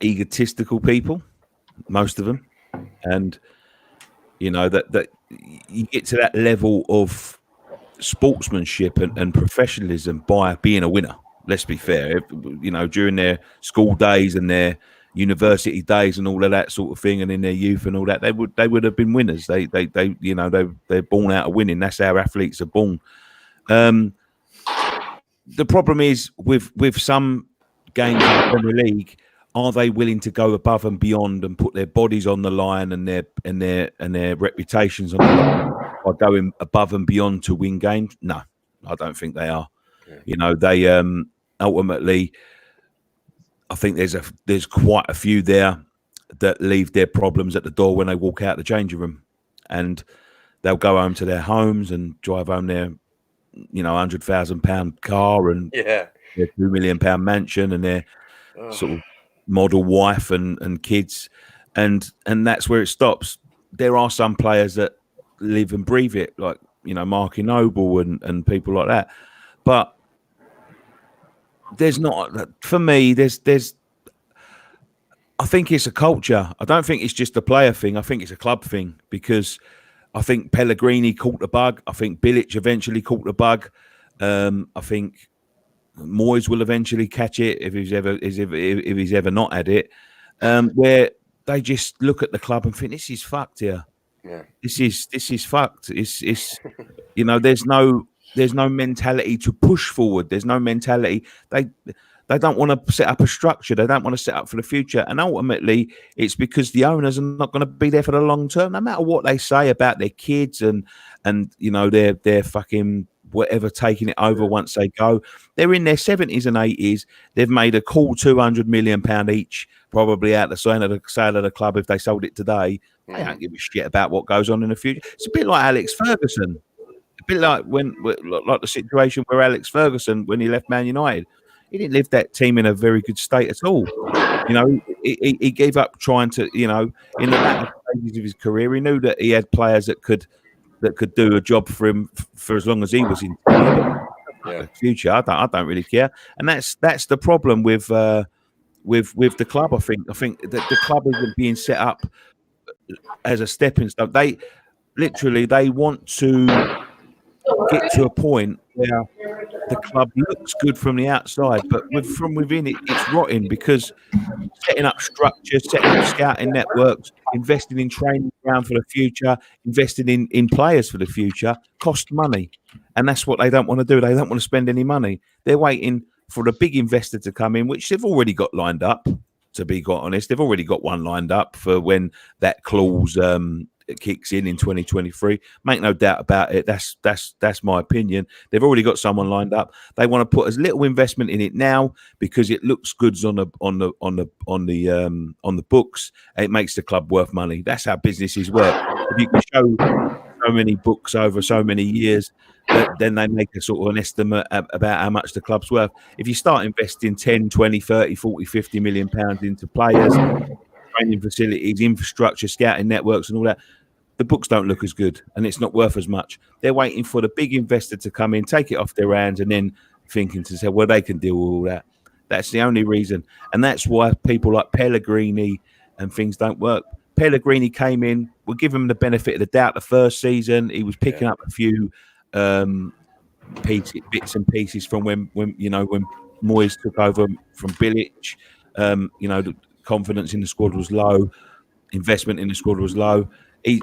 egotistical people, most of them, and that you get to that level of sportsmanship and professionalism by being a winner. Let's be fair, during their school days and their university days and all of that sort of thing, and in their youth and all that, they would have been winners. They're born out of winning. That's how athletes are born. The problem is with some games in the Premier League, are they willing to go above and beyond and put their bodies on the line and their reputations on the line by going above and beyond to win games? No, I don't think they are. Yeah. They ultimately, I think there's quite a few there that leave their problems at the door when they walk out the changing room, and they'll go home to their homes and drive home their £100,000 car and their £2 million mansion and their sort of model wife and kids, and that's where it stops. There are some players that live and breathe it, like Marky Noble and people like that, but there's not, for me, there's I think it's a culture. I don't think it's just a player thing. I think it's a club thing, because I think Pellegrini caught the bug. I think Bilic eventually caught the bug. I think Moyes will eventually catch it if he's ever not at it. Where they just look at the club and think, this is fucked here. Yeah. This is fucked. It's there's no mentality to push forward. There's no mentality. They don't want to set up a structure. They don't want to set up for the future. And ultimately, it's because the owners are not going to be there for the long term, no matter what they say about their kids and their fucking whatever taking it over once they go. They're in their 70s and 80s. They've made a cool £200 million each, probably out the sale of the club if they sold it today. They don't give a shit about what goes on in the future. It's a bit like Alex Ferguson. A bit like like the situation where Alex Ferguson, when he left Man United, he didn't leave that team in a very good state at all. You know, he gave up trying to, you know, in the latter stages of his career, he knew that he had players that could do a job for him for as long as he was in the future. I don't really care, and that's the problem with the club. I think that the club isn't being set up as a stepping stone. They want to get to a point where the club looks good from the outside, but from within it's rotting, because setting up structures, setting up scouting networks, investing in training ground for the future, investing in players for the future cost money. And that's what they don't want to do. They don't want to spend any money. They're waiting for the big investor to come in, which they've already got lined up, to be quite honest. They've already got one lined up for when that clause kicks in 2023. Make no doubt about it. That's my opinion. They've already got someone lined up. They want to put as little investment in it now because it looks good on the books. It makes the club worth money. That's how businesses work. If you can show so many books over so many years, then they make a sort of an estimate about how much the club's worth. If you start investing 10, 20, 30, 40, 50 million pounds into players, training facilities, infrastructure, scouting networks and all that, the books don't look as good and it's not worth as much. They're waiting for the big investor to come in, take it off their hands, and then thinking to say, well, they can deal with all that. That's the only reason. And that's why people like Pellegrini and things don't work. Pellegrini came in, we'll give him the benefit of the doubt the first season. He was picking up a few bits and pieces from when Moyes took over from Bilic. The confidence in the squad was low, investment in the squad was low.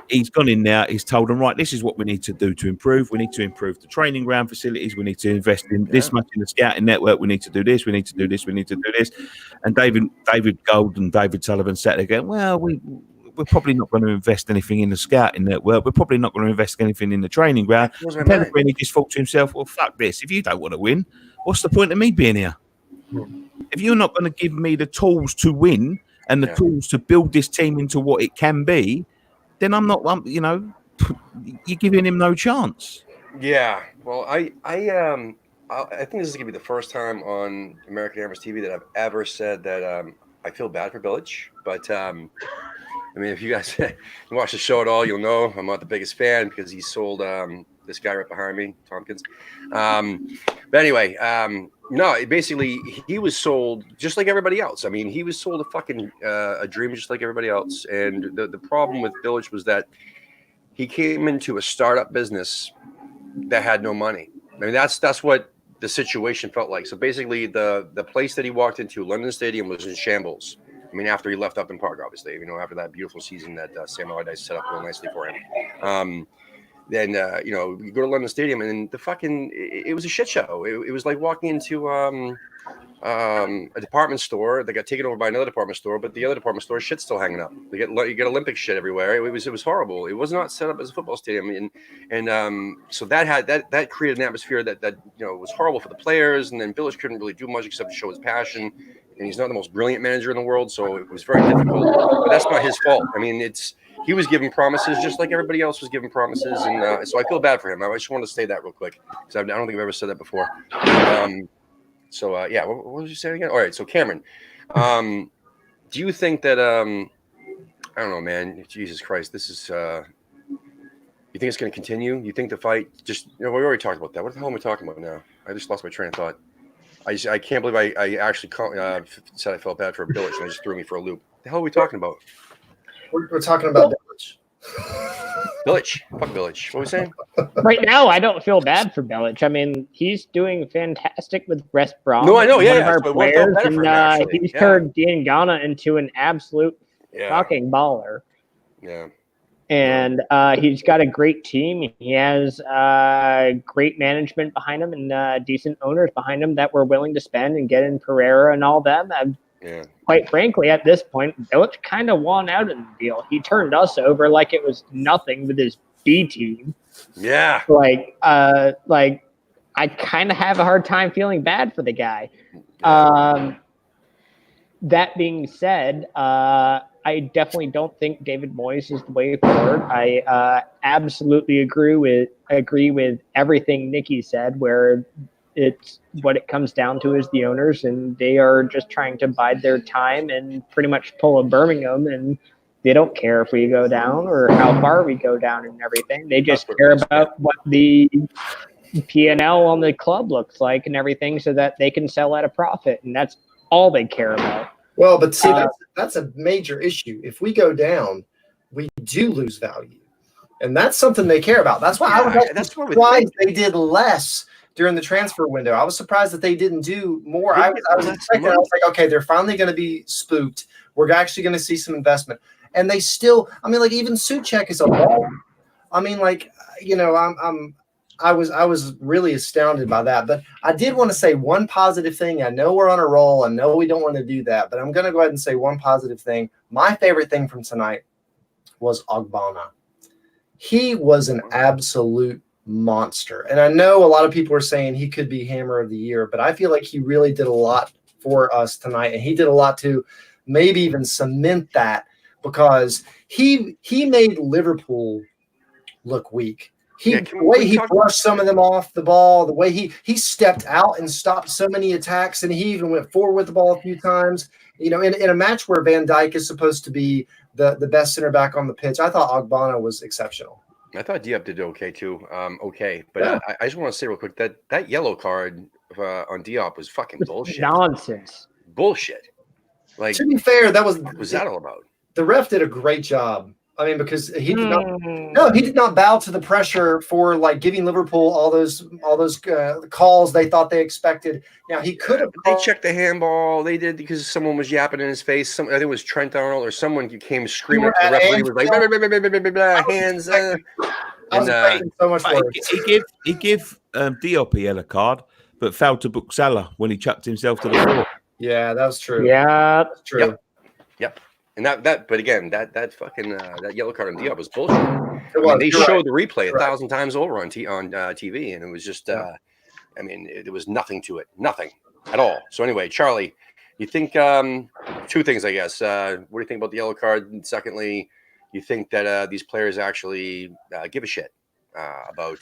He's gone in now. He's told them, right, this is what we need to do to improve. We need to improve the training ground facilities. We need to invest in this much in the scouting network. We need to do this. We need to do this. We need to do this. And David Gold and David Sullivan sat there going, well, we're probably not going to invest anything in the scouting network. We're probably not going to invest anything in the training ground. Pellegrini just thought to himself, well, fuck this. If you don't want to win, what's the point of me being here? If you're not going to give me the tools to win and the tools to build this team into what it can be, then you're giving him no chance. Yeah. Well, I think this is going to be the first time on American Average TV that I've ever said that I feel bad for Bilic. But, I mean, if you guys watch the show at all, you'll know I'm not the biggest fan because he sold this guy right behind me, Tompkins. But anyway, no, basically he was sold just like everybody else. I mean, he was sold a dream just like everybody else. And the problem with Bilic was that he came into a startup business that had no money. I mean, that's what the situation felt like. So basically the place that he walked into, London Stadium, was in shambles. I mean, after he left Upton Park, obviously, after that beautiful season that Sam Allardyce set up real nicely for him. Then, you go to London Stadium and it was a shit show. It was like walking into a department store that got taken over by another department store, but the other department store shit's still hanging up. You get Olympic shit everywhere. It was horrible. It was not set up as a football stadium, and so that created an atmosphere that was horrible for the players. And then Bilic couldn't really do much except show his passion. And he's not the most brilliant manager in the world, so it was very difficult. But that's not his fault. I mean, he was giving promises just like everybody else was giving promises, and so I feel bad for him. I just want to say that real quick because I don't think I've ever said that before. What was you saying again? All right, so Cameron, do you think that I don't know, man? Jesus Christ, this is. You think it's going to continue? You think the fight just? We already talked about that. What the hell am I talking about now? I just lost my train of thought. I can't believe I actually said I felt bad for Bilic and it just threw me for a loop. The hell are we talking about? We're talking about Bilic. Bilic. Fuck Bilic. What are we saying? Right now, I don't feel bad for Bilic. I mean, he's doing fantastic with West Brom. No, I know. One of our players, and he's turned Diangana into an absolute fucking baller. Yeah. And he's got a great team. He has great management behind him and decent owners behind him that were willing to spend and get in Pereira and all them. Quite frankly, at this point, Bilic kind of won out in the deal. He turned us over like it was nothing with his B team. Yeah. I kind of have a hard time feeling bad for the guy. That being said, I definitely don't think David Moyes is the way forward. I absolutely agree with everything Nikki said, where it's what it comes down to is the owners, and they are just trying to bide their time and pretty much pull a Birmingham, and they don't care if we go down or how far we go down and everything. They just care about what the P&L on the club looks like and everything, so that they can sell at a profit, and that's all they care about. Well, but see, that's a major issue. If we go down, we do lose value, and that's something they care about. That's why I was surprised they did less during the transfer window. I was surprised that they didn't do more. I was expecting. I was like, okay, they're finally going to be spooked. We're actually going to see some investment, and they still. I mean, like even Suchek is a ball. I mean, like I was really astounded by that. But I did want to say one positive thing. I know we're on a roll. I know we don't want to do that, but I'm going to go ahead and say one positive thing. My favorite thing from tonight was Ogbonna. He was an absolute monster. And I know a lot of people are saying he could be Hammer of the Year, but I feel like he really did a lot for us tonight. And he did a lot to maybe even cement that, because he made Liverpool look weak. The way he brushed some of them off the ball, the way he stepped out and stopped so many attacks, and he even went forward with the ball a few times. In a match where Van Dijk is supposed to be the best center back on the pitch, I thought Ogbonna was exceptional. I thought Diop did okay too. But yeah. I just want to say real quick that yellow card on Diop was fucking bullshit. Nonsense. Bullshit. Like, to be fair, what was that all about? The ref did a great job. I mean, because he did not bow to the pressure for like giving Liverpool all those calls they thought they expected. Now he could have. They checked the handball. They did because someone was yapping in his face. I think it was Trent Arnold or someone came screaming at the referee. Was like hands. I was expecting so much worse. He gave Diop a yellow card, but failed to book Salah when he chucked himself to the floor. Yeah, that was true. Yeah, that's true. Yep. And but again, that fucking that yellow card on Diop was bullshit. They showed the replay 1,000 times over on TV, and it was just, there was nothing to it, nothing at all. So anyway, Charlie, you think two things, I guess. What do you think about the yellow card? And secondly, you think that these players actually give a shit about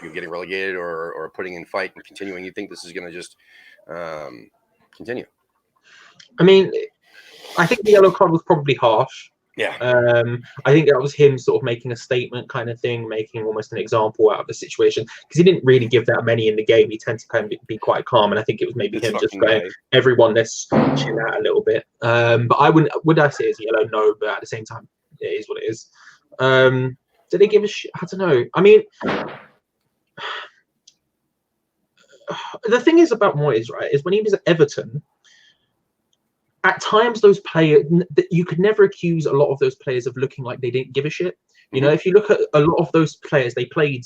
you getting relegated or putting in fight and continuing? You think this is going to just continue? I mean, I think the yellow card was probably harsh. Yeah. I think that was him sort of making a statement kind of thing, making almost an example out of the situation, because he didn't really give that many in the game. He tends to kind of be quite calm, and I think it was maybe him just going, everyone, let's chill out a little bit. But I would I say it's yellow? No, but at the same time, it is what it is. Did they give a shit? I don't know. I mean, the thing is about Moyes, right, is when he was at Everton, at times those players, you could never accuse a lot of those players of looking like they didn't give a shit. You know, if you look at a lot of those players, they played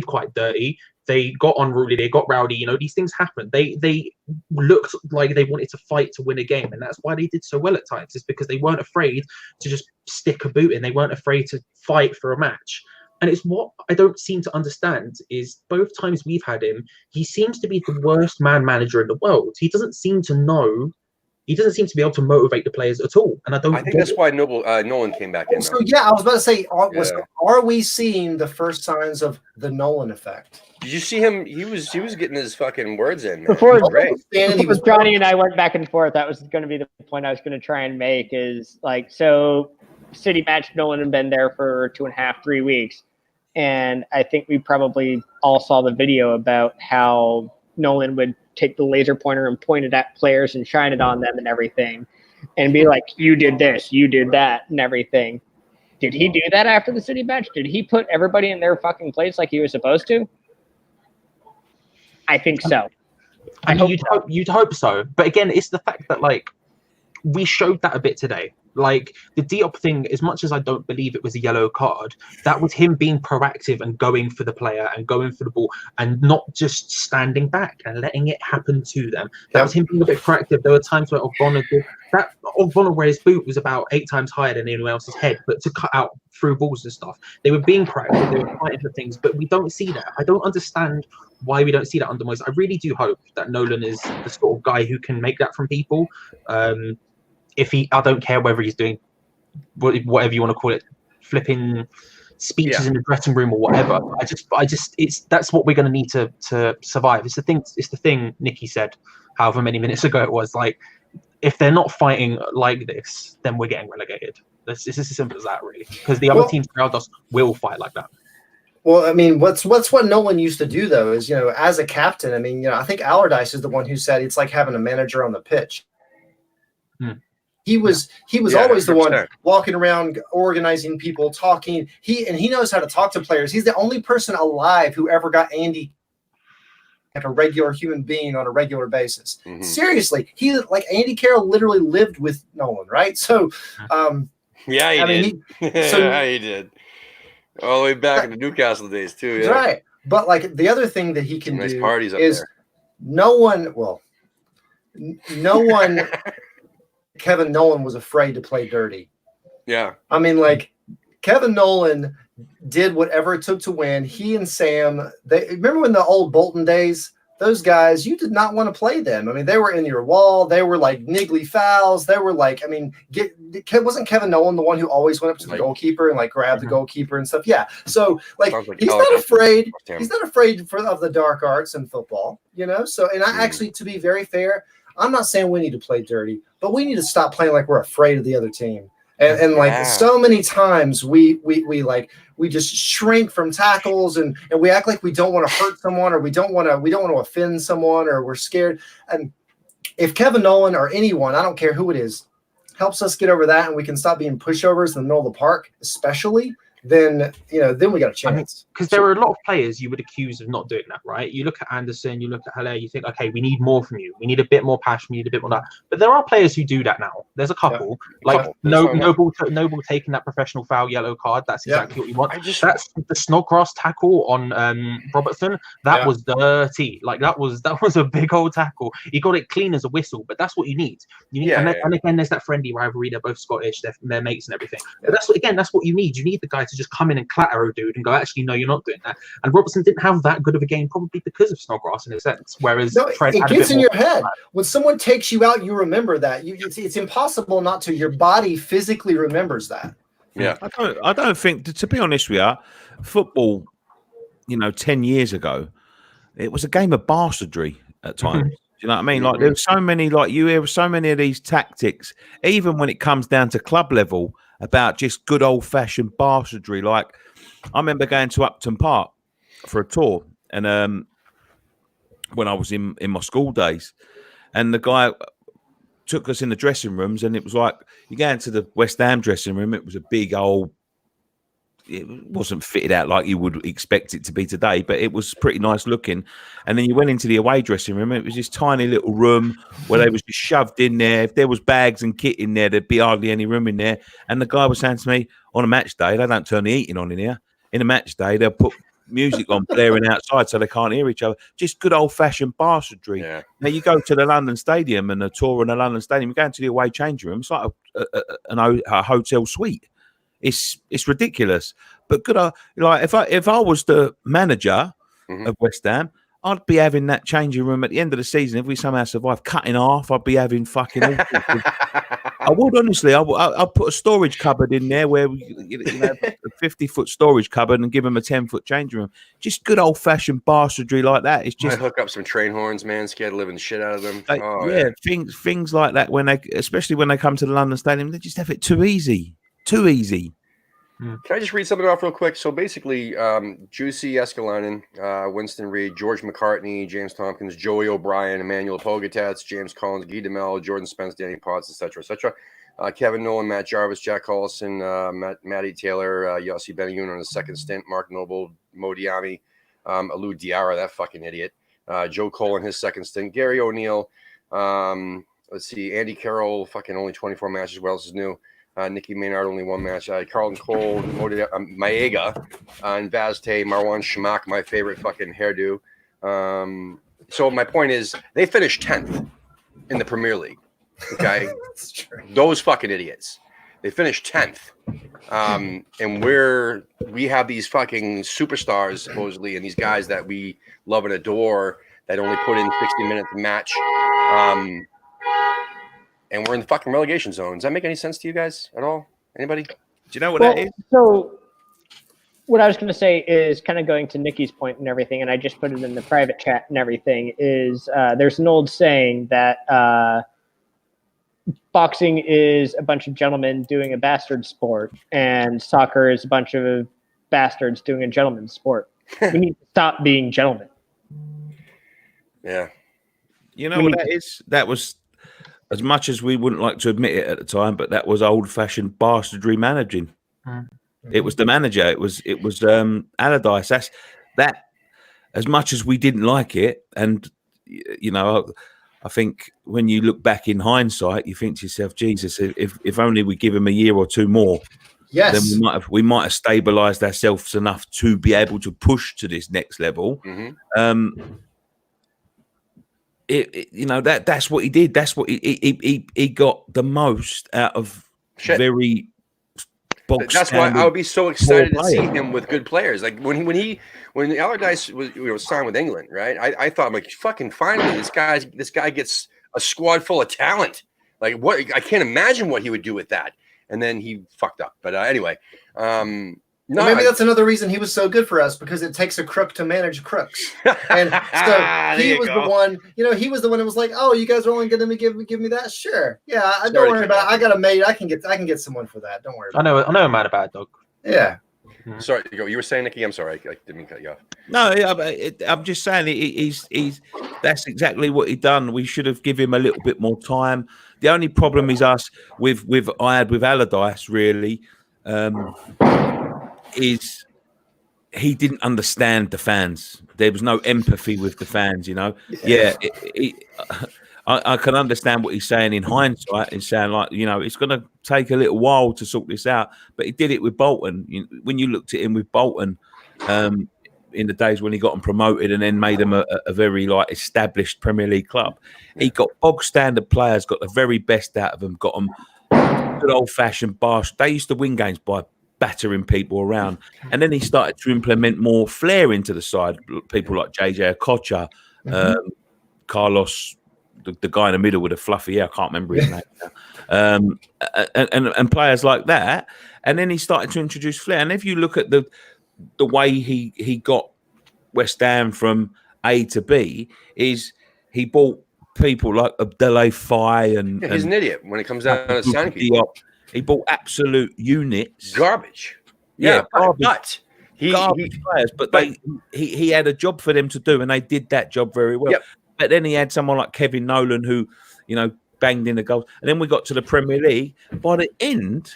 quite dirty. They got unruly. They got rowdy. You know, these things happen. They looked like they wanted to fight to win a game, and that's why they did so well at times. Is because they weren't afraid to just stick a boot in. They weren't afraid to fight for a match. And it's what I don't seem to understand is both times we've had him, he seems to be the worst man manager in the world. He doesn't seem to know. He doesn't seem to be able to motivate the players at all, and I think that's why Nolan came back in. So yeah, I was about to say, are we seeing the first signs of the Nolan effect? Did you see him? He was getting his fucking words in. Man. Before Johnny and I went back and forth, that was going to be the point I was going to try and make. Is like, so City match, Nolan had been there for 2.5, 3 weeks, and I think we probably all saw the video about how Nolan would take the laser pointer and point it at players and shine it on them and everything and be like, you did this, you did that and everything. Did he do that after the City match? Did he put everybody in their fucking place like he was supposed to? I think so. I mean, you'd hope so. But again, it's the fact that, like, we showed that a bit today. Like the Diop thing, as much as I don't believe it was a yellow card, that was him being proactive and going for the player and going for the ball and not just standing back and letting it happen to them. That was him being a bit proactive. There were times where Ogbonna did that. Ogbonna, where his boot was about 8 times higher than anyone else's head, but to cut out through balls and stuff. They were being proactive. They were fighting for things, but we don't see that. I don't understand why we don't see that under Moyes. I really do hope that Nolan is the sort of guy who can make that from people. I don't care whether he's doing whatever you want to call it, flipping speeches in the dressing room or whatever. That's what we're going to need to survive. It's the thing Nicky said, however many minutes ago it was. Like, if they're not fighting like this, then we're getting relegated. It's as simple as that, really. Because the other teams around us will fight like that. Well, I mean, what's what Nolan used to do though is, as a captain, I mean, I think Allardyce is the one who said it's like having a manager on the pitch. He was always 100%. The one walking around, organizing people, talking. He knows how to talk to players. He's the only person alive who ever got Andy like a regular human being on a regular basis. Mm-hmm. Seriously, Andy Carroll literally lived with Nolan, right? So, he did. He did. All the way back in the Newcastle days too. Yeah. Right, but like the other thing that he can nice do parties up is there. no one. Kevin Nolan was afraid to play dirty. Yeah. I mean, like, Kevin Nolan did whatever it took to win. He and Sam, remember when the old Bolton days, those guys, you did not want to play them. I mean, they were in your wall. They were like niggly fouls. They were like, I mean, wasn't Kevin Nolan the one who always went up to the goalkeeper and like grabbed the goalkeeper and stuff? Yeah. So like he's not afraid. He's not afraid of the dark arts in football, So, and I actually, to be very fair, I'm not saying we need to play dirty, but we need to stop playing like we're afraid of the other team. And so many times we just shrink from tackles and we act like we don't want to hurt someone or we don't want to offend someone or we're scared. And if Kevin Nolan or anyone, I don't care who it is, helps us get over that and we can stop being pushovers in the middle of the park, especially, then we got a chance. Because there are a lot of players you would accuse of not doing that, right? You look at Anderson, you look at Haller, you think, okay, we need more from you. We need a bit more passion, we need a bit more that. But there are players who do that now. There's a couple. Noble taking that professional foul yellow card. That's exactly what you want. That's the Snodgrass tackle on Robertson. That was dirty. Like that was a big old tackle. He got it clean as a whistle, but that's what you need. And again, there's that friendly rivalry. They're both Scottish. They're mates and everything. But that's what you need. You need the guy to just come in and clatter a dude and go, actually, no, you're not doing that. And Robertson didn't have that good of a game, probably because of Snodgrass in a sense. Whereas it gets in your head. When someone takes you out, you remember that. It's impossible not to. Your body physically remembers that. Yeah, I don't think, to be honest with you, football, 10 years ago, it was a game of bastardry at times. Do you know what I mean? Like there were so many, like you hear so many of these tactics, even when it comes down to club level, about just good old fashioned bastardry. Like I remember going to Upton Park for a tour, and when I was in my school days, and the guy took us in the dressing rooms, and it was like you go into the West Ham dressing room. It was a big old. It wasn't fitted out like you would expect it to be today, but it was pretty nice looking. And then you went into the away dressing room. And it was this tiny little room where they was just shoved in there. If there was bags and kit in there, there'd be hardly any room in there. And the guy was saying to me, on a match day, they don't turn the heating on in here. In a match day, they'll put music on blaring outside so they can't hear each other. Just good old-fashioned bastardry. Yeah. Now, you go to the London Stadium and a tour in the London Stadium, you go into the away changing room, it's like a hotel suite. It's ridiculous, but good. Like if I was the manager of West Ham, I'd be having that changing room at the end of the season. If we somehow survive, cut in half, I'd be having fucking. I would honestly. I'd put a storage cupboard in there where we, a 50-foot storage cupboard and give them a 10-foot changing room. Just good old fashioned bastardry like that. It's just I hook up some train horns, man. Scared of living the shit out of them. Things like that especially when they come to the London Stadium, they just have it too easy. Too easy. Can I just read something off real quick? So basically, Juicy Escalanen, Winston Reed, George McCartney, James Tompkins, Joey O'Brien, Emmanuel Pogatetz, James Collins, Guy DeMel, Jordan Spence, Danny Potts, etc., etc. Kevin Nolan, Matt Jarvis, Jack Collison, Matty Taylor, Yossi Benayoun on his second stint, Mark Noble, Mo Diami, Alou Diarra, that fucking idiot, Joe Cole in his second stint, Gary O'Neill, let's see, Andy Carroll, fucking only 24 matches, what else is new? Nicky Maynard only one match. Carlton Cole, Maega, and Vazte, Marwan Shamak, my favorite fucking hairdo. So my point is, they finished 10th in the Premier League. Okay, That's true. those fucking idiots. They finished 10th. And we have these fucking superstars supposedly, and these guys that we love and adore that only put in 60 minutes a match. And we're in the fucking relegation zone. Does that make any sense to you guys at all? Anybody? Do you know what that is? So what I was going to say is kind of going to Nikki's point and everything, and I just put it in the private chat and everything, is there's an old saying that boxing is a bunch of gentlemen doing a bastard sport, and soccer is a bunch of bastards doing a gentleman's sport. We need to stop being gentlemen. Yeah. You know what that is? That was, as much as we wouldn't like to admit it at the time, but that was old-fashioned bastardry managing. It was the manager. It was Allardyce. That's that. As much as we didn't like it, and you know, I think when you look back in hindsight, you think to yourself, Jesus, if only we give him a year or two more, Yes. then we might have stabilised ourselves enough to be able to push to this next level. Mm-hmm. You know, that's what he did. That's what he got the most out of very box. That's why I would be so excited to see him with good players. Like when Allardyce was signed with England, right? I thought, like, fucking finally this guy gets a squad full of talent. Like, what? I can't imagine what he would do with that. And then he fucked up. But anyway, maybe that's another reason he was so good for us, because it takes a crook to manage crooks. And so he was the one, he was the one that was like, "Oh, you guys are only going to give me that? Sure, yeah, don't worry about it. I got a mate. I can get someone for that. Don't worry. I know a man about it, dog. Yeah." Sorry, you were saying, Nicky. I'm sorry, I didn't mean to cut you off. No, I'm just saying he's that's exactly what he done. We should have given him a little bit more time. The only problem is us with Allardyce really. Is he didn't understand the fans. There was no empathy with the fans, I can understand what he's saying in hindsight. He's saying, like, it's going to take a little while to sort this out, but he did it with Bolton. When you looked at him with Bolton in the days when he got them promoted and then made them a very established Premier League club, he got bog standard players, got the very best out of them, got them good old fashioned bash. They used to win games by battering people around, and then he started to implement more flair into the side. People like JJ Okocha, Carlos, the guy in the middle with the fluffy hair, I can't remember his name, and players like that. And then he started to introduce flair. And if you look at the way he got West Ham from A to B, is he bought people like Abdoulaye Faye and he's an idiot when it comes down to signing people. He bought absolute units, garbage. Garbage players. But he had a job for them to do, and they did that job very well. Yep. But then he had someone like Kevin Nolan who, banged in the goals. And then we got to the Premier League. By the end,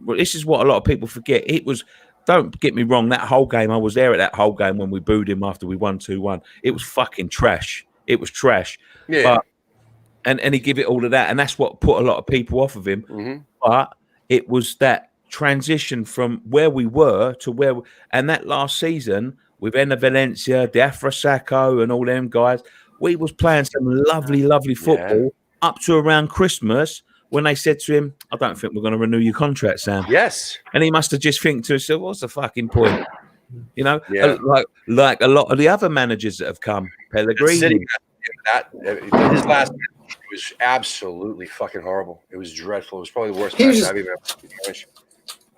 well, this is what a lot of people forget. It was, don't get me wrong, that whole game, I was there at that whole game when we booed him after we won 2-1. It was fucking trash. It was trash. Yeah. But and he gave it all of that, and that's what put a lot of people off of him. Mm-hmm. But it was that transition from where we were to where, and that last season with Enna Valencia, Diafra Sakho, and all them guys, we was playing some lovely football up to around Christmas when they said to him, "I don't think we're going to renew your contract, Sam." Yes, and he must have just think to himself, "What's the fucking point?" Yeah. Like a lot of the other managers that have come, Pellegrini. His last match was absolutely fucking horrible. It was dreadful. It was probably the worst match I've even finished.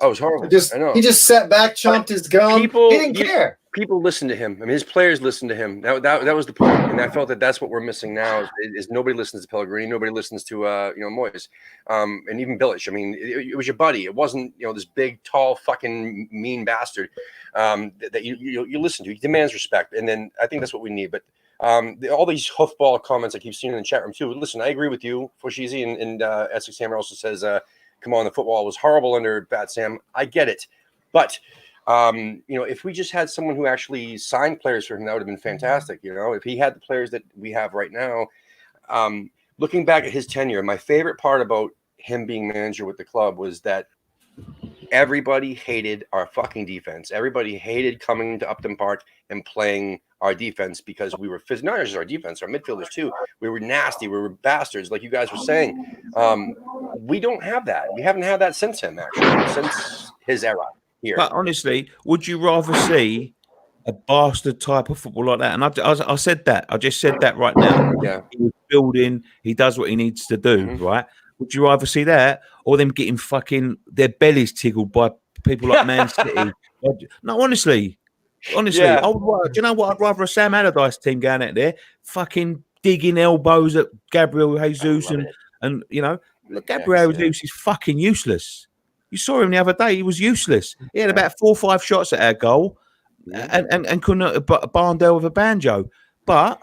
Oh, it was horrible. I know. He just sat back, chomped his gum. He didn't care. People listened to him. I mean, his players listened to him. That was the point. And I felt that's what we're missing now is nobody listens to Pellegrini. Nobody listens to Moyes, and even Bilic. I mean, it was your buddy. It wasn't this big, tall, fucking mean bastard that you listen to. He demands respect, and then I think that's what we need. But all these hoofball comments I keep seeing in the chat room too. Listen, I agree with you. Foshizi and Essex Hammer also says, "Come on, the football was horrible under Bat Sam." I get it, but if we just had someone who actually signed players for him, that would have been fantastic. If he had the players that we have right now, looking back at his tenure, my favorite part about him being manager with the club was that everybody hated our fucking defense. Everybody hated coming to Upton Park and playing our defense because we were not just our defense, our midfielders too. We were nasty. We were bastards, like you guys were saying. We don't have that. We haven't had that since him, actually, since his era here. But honestly, would you rather see a bastard type of football like that? And I said that. I just said that right now. Yeah. He was building. He does what he needs to do, right? Would you rather see that or them getting fucking their bellies tickled by people like Man City? No, honestly, Yeah. do you know what? I'd rather a Sam Allardyce team going out there, fucking digging elbows at Gabriel Jesus, and you know, look, Gabriel Jesus is fucking useless. You saw him the other day; he was useless. He had about 4 or 5 shots at our goal, and couldn't barn with a banjo. But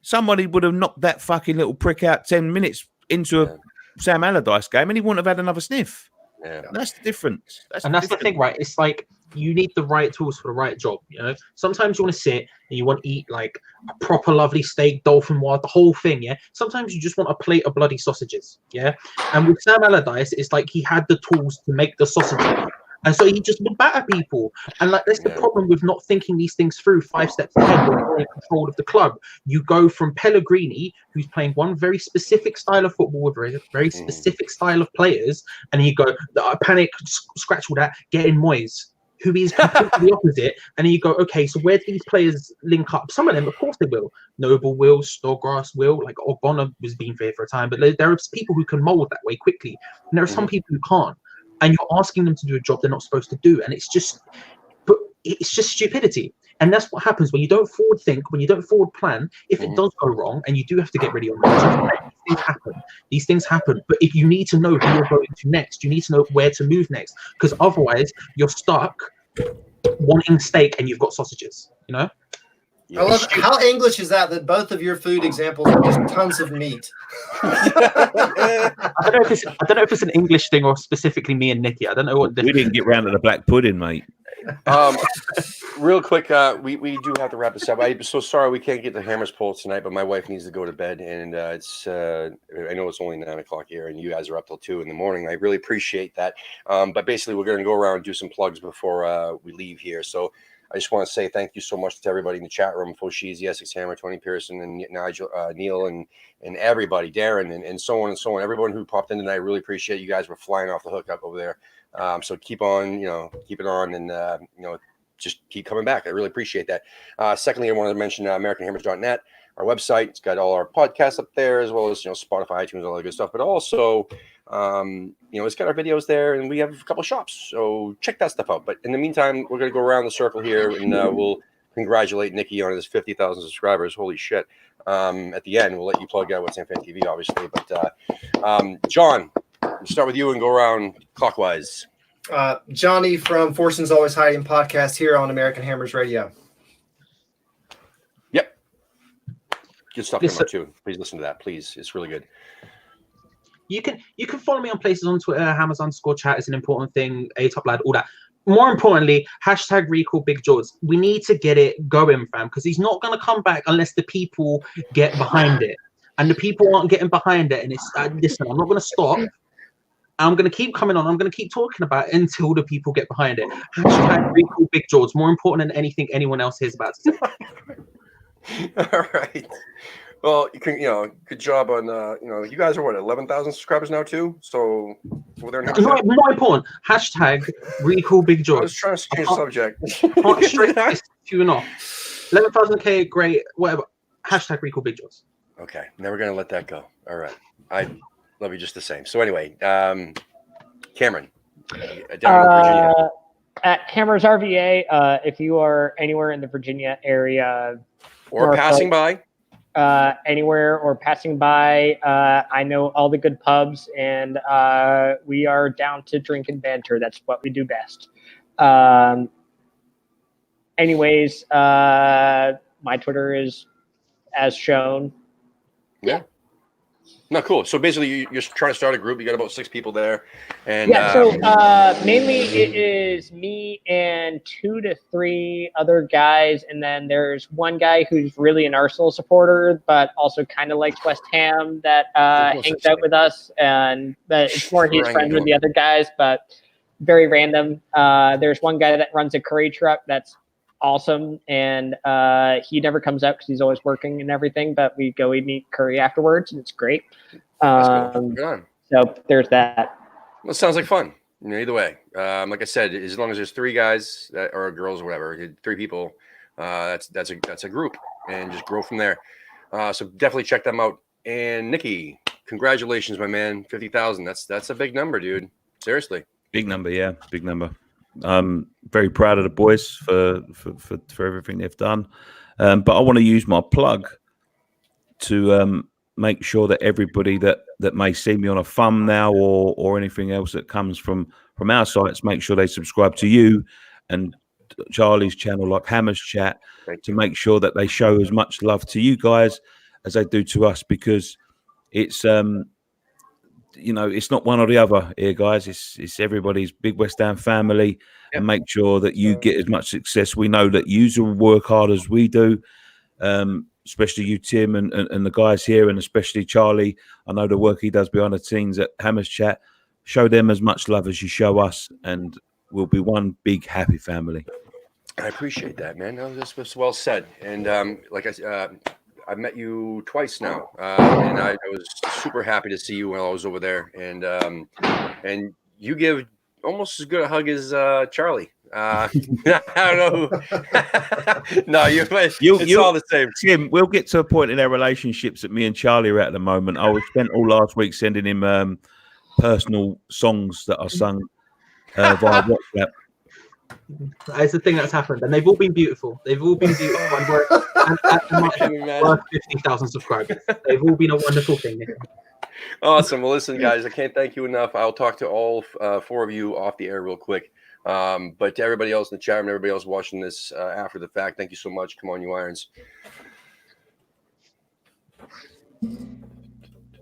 somebody would have knocked that fucking little prick out 10 minutes into a Sam Allardyce game, and he wouldn't have had another sniff. Yeah. That's the difference. That's the thing, right? It's like you need the right tools for the right job. You know, sometimes you want to sit and you want to eat like a proper lovely steak, dolphin wild, the whole thing. Yeah. Sometimes you just want a plate of bloody sausages. Yeah. And with Sam Allardyce, it's like he had the tools to make the sausages. And so he just would batter people. And like that's the problem with not thinking these things through 5 steps ahead when you're in control of the club. You go from Pellegrini, who's playing one very specific style of football with a very specific style of players, and you go, panic, scratch all that, get in Moyes, who is completely the opposite. And then you go, okay, so where do these players link up? Some of them, of course, they will. Noble will, Snodgrass will, like Ogbonna was being there for a time, but there are people who can mold that way quickly. And there are some people who can't. And you're asking them to do a job they're not supposed to do. And it's just stupidity. And that's what happens when you don't forward think, when you don't forward plan. If it does go wrong and you do have to get rid of your manager, these things happen. But if you need to know who you're going to next, you need to know where to move next. Because otherwise you're stuck wanting steak and you've got sausages, you know? I love how English is that both of your food examples are just tons of meat. I don't know if it's an English thing or specifically me and Nikki. I don't know what. We didn't get round to the black pudding, mate. Real quick, we do have to wrap this up. I'm so sorry we can't get the Hammers poll tonight, but my wife needs to go to bed, and it's I know it's only 9 o'clock here, and you guys are up till 2 in the morning. I really appreciate that. But basically, we're going to go around and do some plugs before we leave here. So I just want to say thank you so much to everybody in the chat room, Foshizi, Essex Hammer, Tony Pearson, and Nigel, Neil, and everybody, Darren, and so on and so on. Everyone who popped in tonight, I really appreciate you guys were flying off the hook up over there. So keep on, keep it on, and just keep coming back. I really appreciate that. Secondly, I wanted to mention AmericanHammers.net, our website. It's got all our podcasts up there, as well as Spotify, iTunes, all that good stuff. But also, it's got our videos there, and we have a couple shops. So check that stuff out. But in the meantime, we're going to go around the circle here, and we'll congratulate Nikki on his 50,000 subscribers. Holy shit! At the end, we'll let you plug out what's on Fan TV, obviously. But John, we'll start with you and go around clockwise. Johnny from Forson's Always Hiding podcast here on American Hammers Radio. Yep. Good stuff coming up too. Please listen to that. Please. It's really good. You can follow me on places on Twitter. Hammers_chat is an important thing. A-Top Lad, all that. More importantly, hashtag recall Big Jaws. We need to get it going, fam, because he's not going to come back unless the people get behind it. And the people aren't getting behind it. And it's listen, I'm not going to stop. I'm going to keep coming on. I'm going to keep talking about it until the people get behind it. Hashtag recall Big Jaws. More important than anything anyone else hears about to say. All right. Well, you can, good job on, you guys are what, 11,000 subscribers now too? So over there. More important, hashtag recall Big Jaws. I was trying to change subject. Straight this tune off. 11,000K, great, whatever. Hashtag recall Big Jaws. Okay, never gonna let that go. All right, I love you just the same. So anyway, Cameron, down in Virginia. At Hammers RVA, if you are anywhere in the Virginia area or passing by. Anywhere or passing by, I know all the good pubs, and we are down to drink and banter. That's what we do best. Anyways, my Twitter is as shown. Yeah. No, cool. So basically, you're trying to start a group. You got about 6 people there, and Yeah, so mainly it is me and 2 to 3 other guys, and then there's one guy who's really an Arsenal supporter, but also kind of likes West Ham that hangs out with us, and it's more he's friends with the other guys, but very random. There's one guy that runs a curry truck that's awesome, and he never comes out because he's always working and everything, but we go and eat curry afterwards, and it's great. That's cool. Good on. So there's that. Well, it sounds like fun. Either way, like I said, as long as there's 3 guys or girls or whatever, 3 people, that's a group, and just grow from there. So definitely check them out. And Nikki, congratulations, my man, 50,000. That's a big number, dude. Seriously, big number. Yeah, big number. I'm very proud of the boys for everything they've done. But I want to use my plug to make sure that everybody that may see me on a thumbnail or anything else that comes from our sites, make sure they subscribe to you and Charlie's channel, like Hammer's Chat, to make sure that they show as much love to you guys as they do to us, because it's it's not one or the other here, guys. It's everybody's big West Ham family, and make sure that you get as much success. We know that you will work hard as we do, especially you, Tim, and the guys here, and especially Charlie. I know the work he does behind the scenes at Hammer's Chat. Show them as much love as you show us, and we'll be one big happy family. I appreciate that, man. No, this was well said. And like I said, I've met you twice now, and I was super happy to see you when I was over there. And you give almost as good a hug as Charlie. I don't know. No, it's all the same. Tim, we'll get to a point in our relationships that me and Charlie are at the moment. I was spent all last week sending him personal songs that I sung via WhatsApp. It's the thing that's happened, and they've all been beautiful. They've all been beautiful, and we're worth 50,000 subscribers. They've all been a wonderful thing. Awesome. Well, listen, guys, I can't thank you enough. I'll talk to all 4 of you off the air real quick. But to everybody else in the chat and everybody else watching this after the fact, thank you so much. Come on, you Irons.